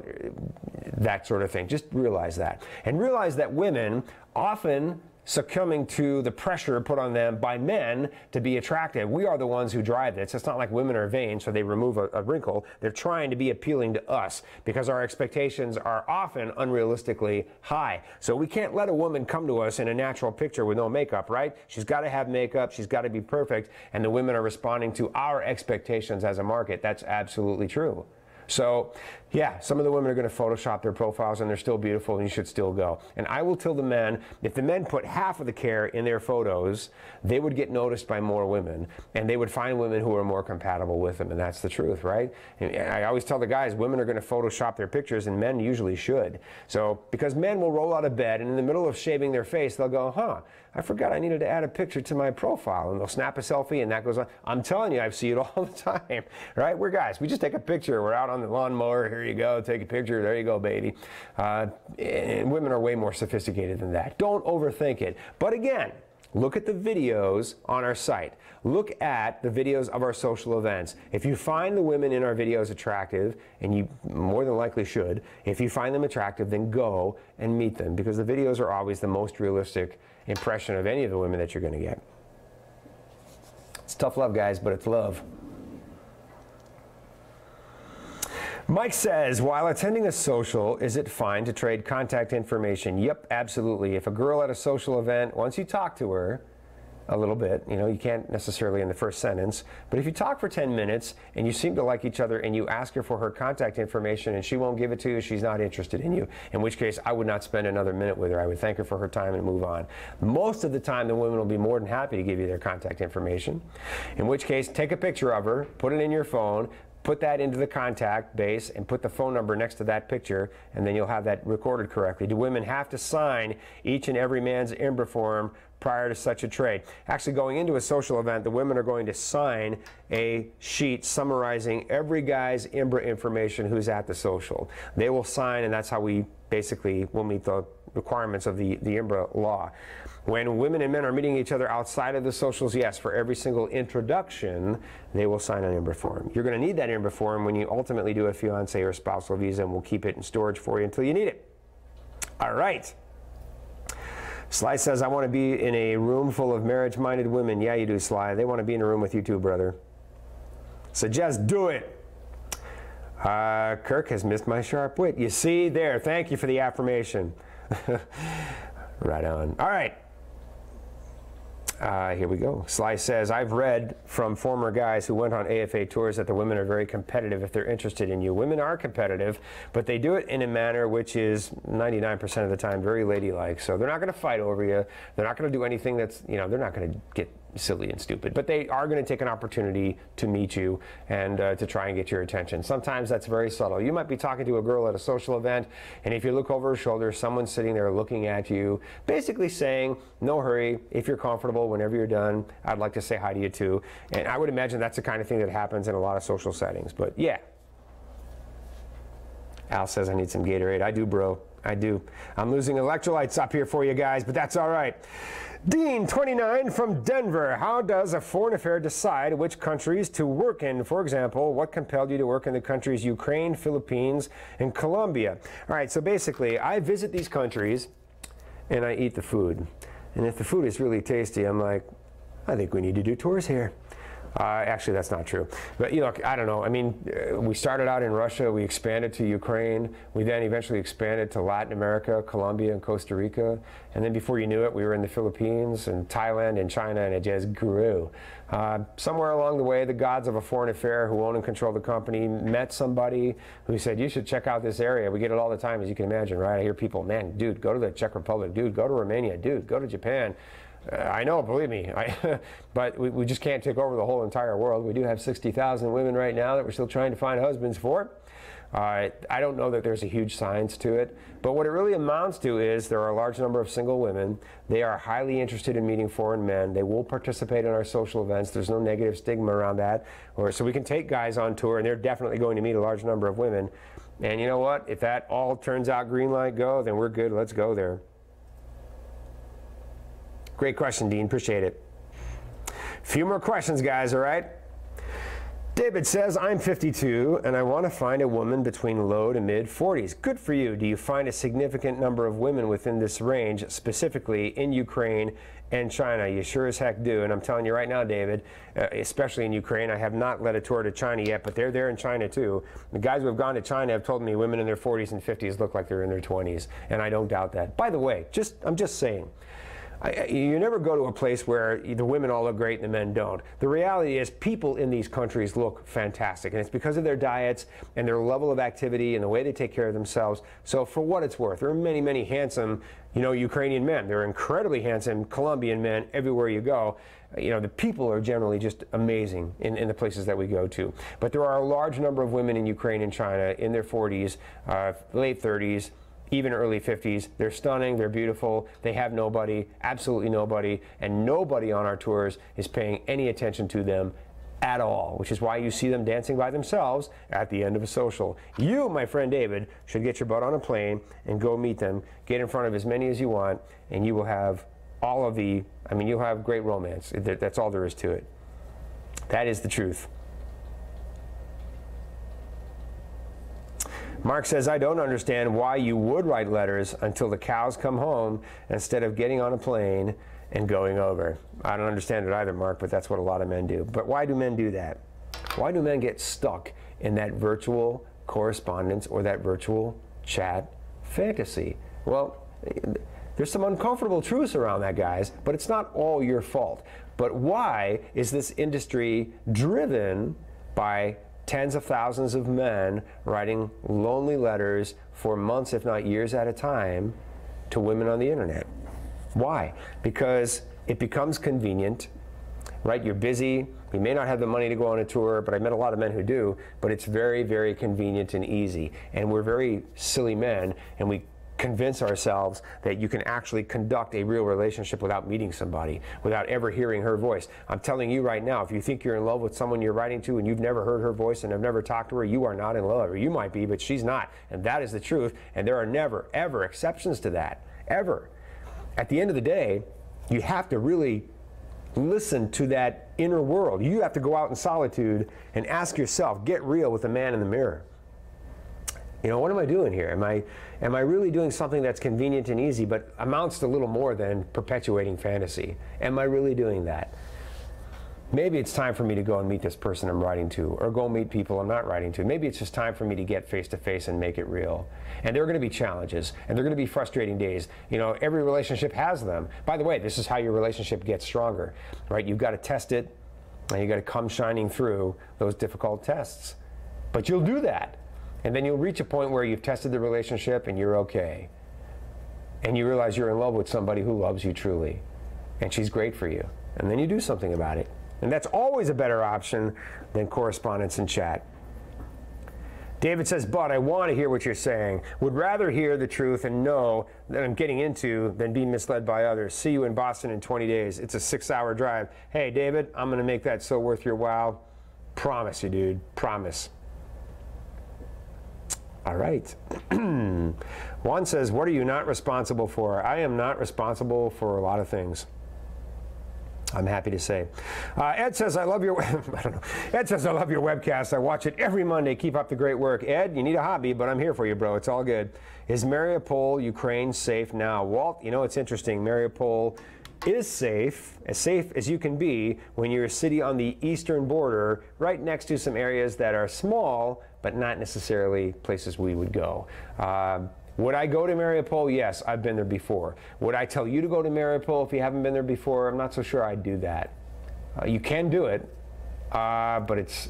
that sort of thing. Just realize that. And realize that women often succumbing to the pressure put on them by men to be attractive. We are the ones who drive this. It's not like women are vain, so they remove a wrinkle. They're trying to be appealing to us because our expectations are often unrealistically high. So we can't let a woman come to us in a natural picture with no makeup, right? She's got to have makeup. She's got to be perfect. And the women are responding to our expectations as a market. That's absolutely true. So, yeah, some of the women are going to Photoshop their profiles, and they're still beautiful, and you should still go. And I will tell the men, if the men put half of the care in their photos, they would get noticed by more women, and they would find women who are more compatible with them, and that's the truth, right? And I always tell the guys, women are going to Photoshop their pictures, and men usually should. So, because men will roll out of bed, and in the middle of shaving their face, they'll go, huh, I forgot I needed to add a picture to my profile, and they'll snap a selfie, and that goes on. I'm telling you, I see it all the time, right? We're guys, we just take a picture. We're out on the lawnmower. Here you go. Take a picture. There you go, baby. And women are way more sophisticated than that. Don't overthink it. But again, look at the videos on our site. Look at the videos of our social events. If you find the women in our videos attractive, and you more than likely should, if you find them attractive, then go and meet them, because the videos are always the most realistic impression of any of the women that you're going to get. It's tough love, guys, but it's love. Mike says, while attending a social, is it fine to trade contact information? Yep, absolutely. If a girl at a social event, once you talk to her a little bit, you know, you can't necessarily in the first sentence, but if you talk for 10 minutes and you seem to like each other and you ask her for her contact information and she won't give it to you, she's not interested in you. In which case, I would not spend another minute with her. I would thank her for her time and move on. Most of the time, the women will be more than happy to give you their contact information. In which case, take a picture of her, put it in your phone, put that into the contact base and put the phone number next to that picture, and then you'll have that recorded correctly. Do women have to sign each and every man's IMBRA form prior to such a trade? Actually, going into a social event, the women are going to sign a sheet summarizing every guy's IMBRA information who's at the social. They will sign, and that's how we basically will meet the requirements of the IMBRA law. When women and men are meeting each other outside of the socials, yes, for every single introduction, they will sign an IMBRA form. You're going to need that IMBRA form when you ultimately do a fiancé or spousal visa, and we'll keep it in storage for you until you need it. All right. Sly says, I want to be in a room full of marriage-minded women. Yeah, you do, Sly. They want to be in a room with you too, brother. So just do it. Kirk has missed my sharp wit. You see there. Thank you for the affirmation. Right on. All right. Here we go. Sly says, I've read from former guys who went on AFA tours that the women are very competitive if they're interested in you. Women are competitive, but they do it in a manner which is 99% of the time very ladylike. So they're not going to fight over you. They're not going to do anything that's, you know, they're not going to get silly and stupid. But they are going to take an opportunity to meet you and to try and get your attention. Sometimes that's very subtle. You might be talking to a girl at a social event, and if you look over her shoulder, someone's sitting there looking at you, basically saying, no hurry, if you're comfortable, whenever you're done, I'd like to say hi to you too. And I would imagine that's the kind of thing that happens in a lot of social settings. But yeah. Al says I need some Gatorade. I do, bro. I do. I'm losing electrolytes up here for you guys, but that's all right. Dean, 29, from Denver. How does a foreign affair decide which countries to work in? For example, what compelled you to work in the countries Ukraine, Philippines, and Colombia? All right, so basically, I visit these countries and I eat the food. And if the food is really tasty, I'm like, I think we need to do tours here. Actually, that's not true. But, you know, I don't know. I mean, we started out in Russia. We expanded to Ukraine. We then eventually expanded to Latin America, Colombia, and Costa Rica. And then before you knew it, we were in the Philippines and Thailand and China, and it just grew. Somewhere along the way, the gods of a foreign affair who own and control the company met somebody who said, you should check out this area. We get it all the time, as you can imagine, right? I hear people, man, dude, go to the Czech Republic. Dude, go to Romania. Dude, go to Japan. I know, believe me, but we just can't take over the whole entire world. We do have 60,000 women right now that we're still trying to find husbands for. I don't know that there's a huge science to it, but what it really amounts to is there are a large number of single women. They are highly interested in meeting foreign men. They will participate in our social events. There's no negative stigma around that. So we can take guys on tour, and they're definitely going to meet a large number of women. And you know what? If that all turns out green light go, then we're good. Let's go there. Great question, Dean. Appreciate it. Few more questions, guys, all right? David says, I'm 52 and I want to find a woman between low to mid 40s. Good for you. Do you find a significant number of women within this range, specifically in Ukraine and China? You sure as heck do. And I'm telling you right now, David, especially in Ukraine, I have not led a tour to China yet, but they're there in China too. The guys who have gone to China have told me women in their 40s and 50s look like they're in their 20s, and I don't doubt that. By the way, I'm just saying, you never go to a place where the women all look great and the men don't. The reality is people in these countries look fantastic, and it's because of their diets and their level of activity and the way they take care of themselves. So for what it's worth, there are many, many handsome, Ukrainian men. There are incredibly handsome Colombian men everywhere you go. The people are generally just amazing in the places that we go to. But there are a large number of women in Ukraine and China in their 40s, late 30s, even early 50s. They're stunning, they're beautiful, they have nobody, absolutely nobody, and nobody on our tours is paying any attention to them at all, which is why you see them dancing by themselves at the end of a social. You, my friend David, should get your butt on a plane and go meet them, get in front of as many as you want, and you will have you'll have great romance. That's all there is to it. That is the truth. Mark says, I don't understand why you would write letters until the cows come home instead of getting on a plane and going over. I don't understand it either, Mark, but that's what a lot of men do. But why do men do that? Why do men get stuck in that virtual correspondence or that virtual chat fantasy? Well, there's some uncomfortable truths around that, guys, but it's not all your fault. But why is this industry driven by tens of thousands of men writing lonely letters for months, if not years at a time, to women on the internet? Why? Because it becomes convenient, right? You're busy. You may not have the money to go on a tour, but I met a lot of men who do, but it's very, very convenient and easy. And we're very silly men, and we convince ourselves that you can actually conduct a real relationship without meeting somebody, without ever hearing her voice. I'm telling you right now, if you think you're in love with someone you're writing to and you've never heard her voice and have never talked to her, you are not in love. Or you might be, but she's not. And that is the truth. And there are never, ever exceptions to that. Ever. At the end of the day, you have to really listen to that inner world. You have to go out in solitude and ask yourself, get real with the man in the mirror. What am I doing here? Am I really doing something that's convenient and easy, but amounts to a little more than perpetuating fantasy? Am I really doing that? Maybe it's time for me to go and meet this person I'm writing to, or go meet people I'm not writing to. Maybe it's just time for me to get face to face and make it real. And there are going to be challenges, and there are going to be frustrating days. Every relationship has them. By the way, this is how your relationship gets stronger, right? You've got to test it, and you've got to come shining through those difficult tests. But you'll do that. And then you'll reach a point where you've tested the relationship and you're okay. And you realize you're in love with somebody who loves you truly. And she's great for you. and then you do something about it. And that's always a better option than correspondence and chat. David says, but I want to hear what you're saying. Would rather hear the truth and know that I'm getting into than be misled by others. See you in Boston in 20 days. It's a 6-hour drive. Hey, David, I'm going to make that so worth your while. Promise you, dude. Promise. All right. Juan says, what are you not responsible for? I am not responsible for a lot of things, I'm happy to say. Ed says, I love your, I don't know. Ed says, I love your webcast. I watch it every Monday. Keep up the great work. Ed, you need a hobby, but I'm here for you, bro. It's all good. Is Mariupol, Ukraine, safe now? Walt, you know, it's interesting. Mariupol is safe as you can be when you're a city on the eastern border, right next to some areas that are small, but not necessarily places we would go. Would I go to Mariupol? Yes, I've been there before. Would I tell you to go to Mariupol if you haven't been there before? I'm not so sure I'd do that. You can do it, but it's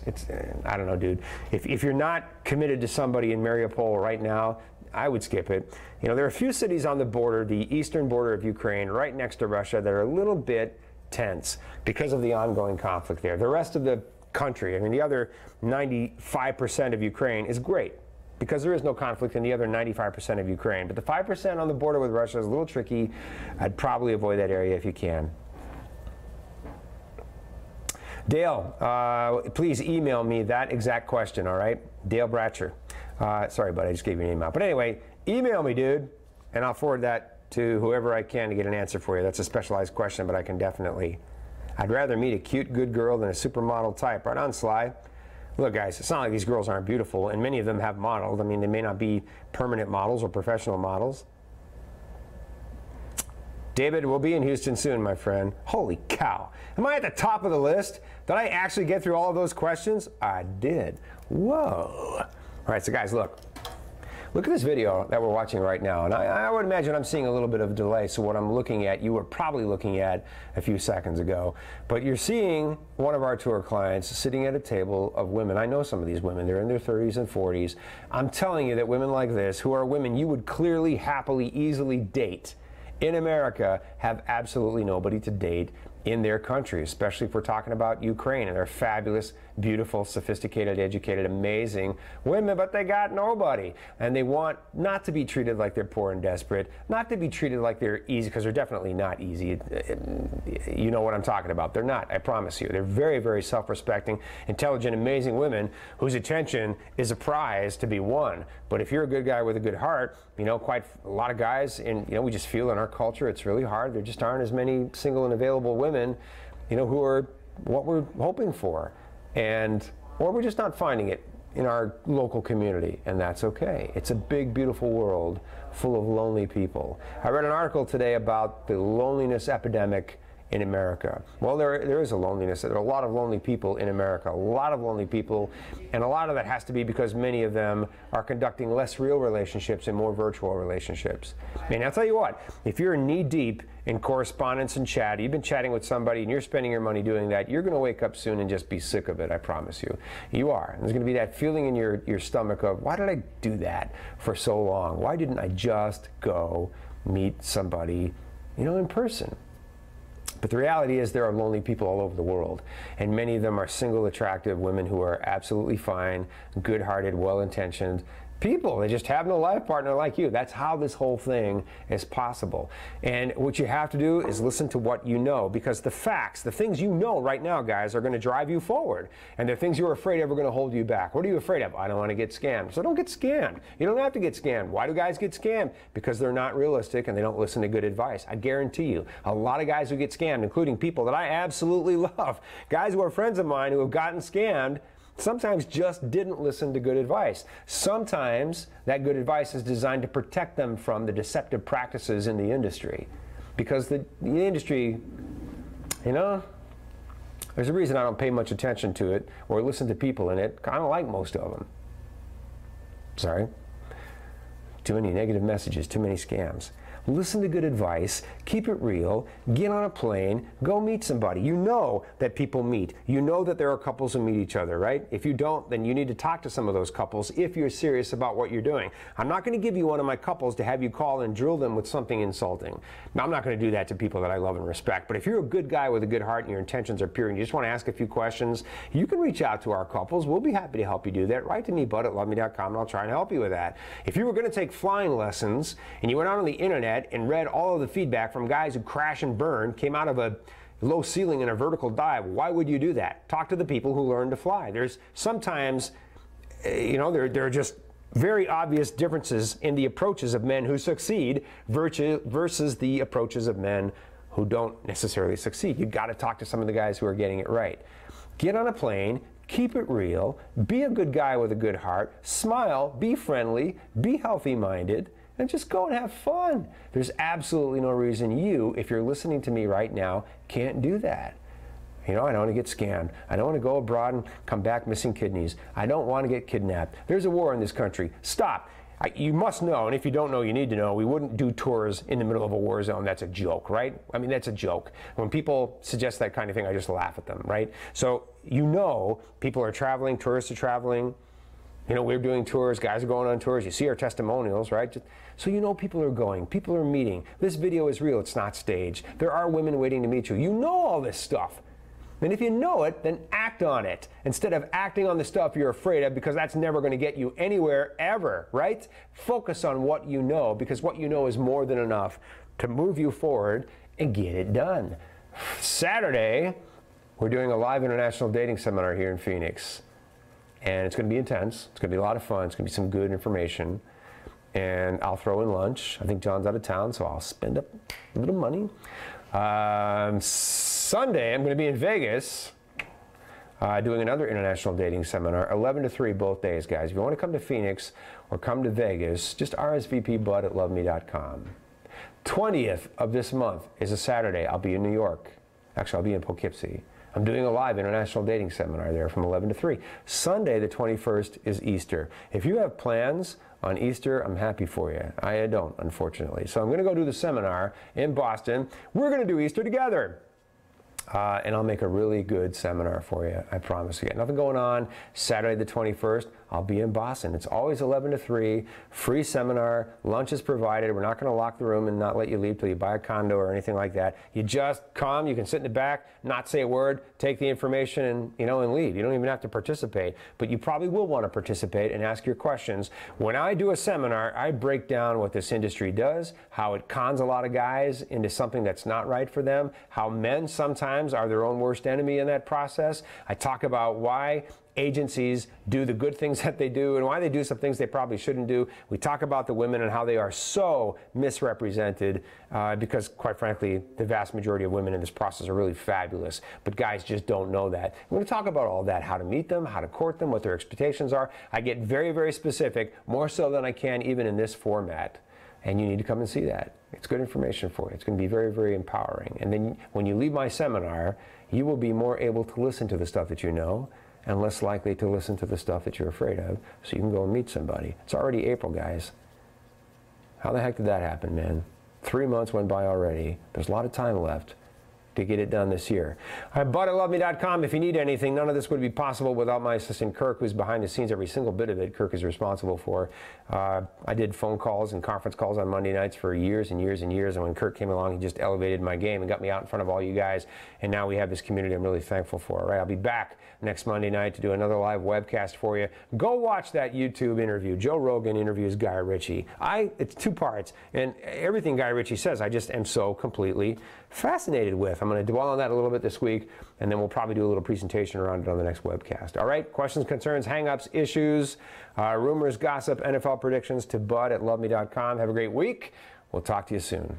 I don't know, dude. If you're not committed to somebody in Mariupol right now, I would skip it. You know, there are a few cities on the border, the eastern border of Ukraine, right next to Russia, that are a little bit tense because of the ongoing conflict there. The rest of the country, I mean, the other 95% of Ukraine is great, because there is no conflict in the other 95% of Ukraine. But the 5% on the border with Russia is a little tricky. I'd probably avoid that area if you can. Dale, please email me that exact question, all right? Dale Bratcher. Sorry, bud, I just gave your name out. But anyway, email me, dude, and I'll forward that to whoever I can to get an answer for you. That's a specialized question, but I can definitely. I'd rather meet a cute, good girl than a supermodel type. Right on, Sly. Look, guys, it's not like these girls aren't beautiful, and many of them have modeled. I mean, they may not be permanent models or professional models. David, we'll be in Houston soon, my friend. Holy cow. Am I at the top of the list? Did I actually get through all of those questions? I did. Whoa. All right, so guys, look. Look at this video that we're watching right now, and I would imagine I'm seeing a little bit of a delay, so what I'm looking at, you were probably looking at a few seconds ago. But you're seeing one of our tour clients sitting at a table of women. I know some of these women. They're in their 30s and 40s. I'm telling you that women like this, who are women you would clearly, happily, easily date in America, have absolutely nobody to date in their country, especially if we're talking about Ukraine. And they're fabulous, beautiful, sophisticated, educated, amazing women, but they got nobody. And they want not to be treated like they're poor and desperate, not to be treated like they're easy, because they're definitely not easy. You know what I'm talking about. They're not, I promise you. They're very, very self-respecting, intelligent, amazing women whose attention is a prize to be won. But if you're a good guy with a good heart, you know, quite a lot of guys, and you know, we just feel in our culture it's really hard. There just aren't as many single and available women, you know, who are what we're hoping for, or we're just not finding it in our local community, and that's okay. It's a big, beautiful world full of lonely people. I read an article today about the loneliness epidemic in America. Well, there is a loneliness. There are a lot of lonely people in America, a lot of lonely people, and a lot of that has to be because many of them are conducting less real relationships and more virtual relationships. And I'll tell you what, if you're knee-deep in correspondence and chat, you've been chatting with somebody and you're spending your money doing that, you're going to wake up soon and just be sick of it, I promise you. You are. And there's going to be that feeling in your stomach of, why did I do that for so long? Why didn't I just go meet somebody, you know, in person? But the reality is there are lonely people all over the world, and many of them are single, attractive women who are absolutely fine, good-hearted, well-intentioned people. They just have no life partner like you. That's how this whole thing is possible. And what you have to do is listen to what you know, because the facts, the things you know right now, guys, are going to drive you forward. And the things you're afraid of are going to hold you back. What are you afraid of? I don't want to get scammed. So don't get scammed. You don't have to get scammed. Why do guys get scammed? Because they're not realistic and they don't listen to good advice. I guarantee you, a lot of guys who get scammed, including people that I absolutely love, guys who are friends of mine who have gotten scammed, sometimes just didn't listen to good advice. Sometimes that good advice is designed to protect them from the deceptive practices in the industry. Because the industry, you know, there's a reason I don't pay much attention to it or listen to people in it. I don't like most of them. Sorry. Too many negative messages, too many scams. Listen to good advice, keep it real, get on a plane, go meet somebody. You know that people meet. You know that there are couples who meet each other, right? If you don't, then you need to talk to some of those couples if you're serious about what you're doing. I'm not going to give you one of my couples to have you call and drill them with something insulting. Now, I'm not going to do that to people that I love and respect, but if you're a good guy with a good heart and your intentions are pure and you just want to ask a few questions, you can reach out to our couples. We'll be happy to help you do that. Write to me, bud@loveme.com, and I'll try and help you with that. If you were going to take flying lessons and you went out on the internet and read all of the feedback from guys who crash and burn, came out of a low ceiling in a vertical dive, why would you do that? Talk to the people who learn to fly. There's sometimes, there are just very obvious differences in the approaches of men who succeed versus the approaches of men who don't necessarily succeed. You've got to talk to some of the guys who are getting it right. Get on a plane, keep it real, be a good guy with a good heart, smile, be friendly, be healthy-minded, and just go and have fun. There's absolutely no reason you, if you're listening to me right now, can't do that. I don't want to get scammed. I don't want to go abroad and come back missing kidneys. I don't want to get kidnapped. There's a war in this country. Stop. You must know, and if you don't know, you need to know, we wouldn't do tours in the middle of a war zone. That's a joke, right? I mean, that's a joke. When people suggest that kind of thing, I just laugh at them, right? So, people are traveling, tourists are traveling. We're doing tours, guys are going on tours. You see our testimonials, right? So people are going, people are meeting. This video is real, it's not staged. There are women waiting to meet you. You know all this stuff. And if you know it, then act on it instead of acting on the stuff you're afraid of, because that's never going to get you anywhere ever, right? Focus on what you know, because what you know is more than enough to move you forward and get it done. Saturday, we're doing a live international dating seminar here in Phoenix. And it's going to be intense. It's going to be a lot of fun. It's going to be some good information. And I'll throw in lunch. I think John's out of town, so I'll spend up a little money. Sunday, I'm going to be in Vegas doing another international dating seminar, 11 to 3 both days, guys. If you want to come to Phoenix or come to Vegas, just RSVP bud@loveme.com. 20th of this month is a Saturday. I'll be in New York. Actually, I'll be in Poughkeepsie. I'm doing a live international dating seminar there from 11 to 3. Sunday, the 21st, is Easter. If you have plans on Easter, I'm happy for you. I don't, unfortunately. So I'm going to go do the seminar in Boston. We're going to do Easter together. And I'll make a really good seminar for you, I promise you. Nothing going on. Saturday the 21st, I'll be in Boston. It's always 11 to 3, free seminar, lunch is provided. We're not going to lock the room and not let you leave till you buy a condo or anything like that. You just come, you can sit in the back, not say a word, take the information and leave. You don't even have to participate, but you probably will want to participate and ask your questions. When I do a seminar, I break down what this industry does, how it cons a lot of guys into something that's not right for them, how men sometimes are their own worst enemy in that process. I talk about why agencies do the good things that they do and why they do some things they probably shouldn't do. We talk about the women and how they are so misrepresented because, quite frankly, the vast majority of women in this process are really fabulous, but guys just don't know that. We're going to talk about all that, how to meet them, how to court them, what their expectations are. I get very, very specific, more so than I can even in this format. And you need to come and see that. It's good information for you. It's going to be very, very empowering. And then when you leave my seminar, you will be more able to listen to the stuff that you know and less likely to listen to the stuff that you're afraid of, so you can go and meet somebody. It's already April, guys. How the heck did that happen, man? 3 months went by already. There's a lot of time left to get it done this year. Bud@loveme.com if you need anything. None of this would be possible without my assistant Kirk, who's behind the scenes every single bit of it. Kirk is responsible for. I did phone calls and conference calls on Monday nights for years and years and years, and when Kirk came along, he just elevated my game and got me out in front of all you guys, and now we have this community I'm really thankful for. All right, I'll be back next Monday night to do another live webcast for you. Go watch that YouTube interview. Joe Rogan interviews Guy Ritchie. It's 2 parts, and everything Guy Ritchie says I just am so completely fascinated with. I'm going to dwell on that a little bit this week, and then we'll probably do a little presentation around it on the next webcast. All right, questions, concerns, hang-ups, issues, rumors, gossip, NFL predictions to bud@loveme.com. Have a great week. We'll talk to you soon.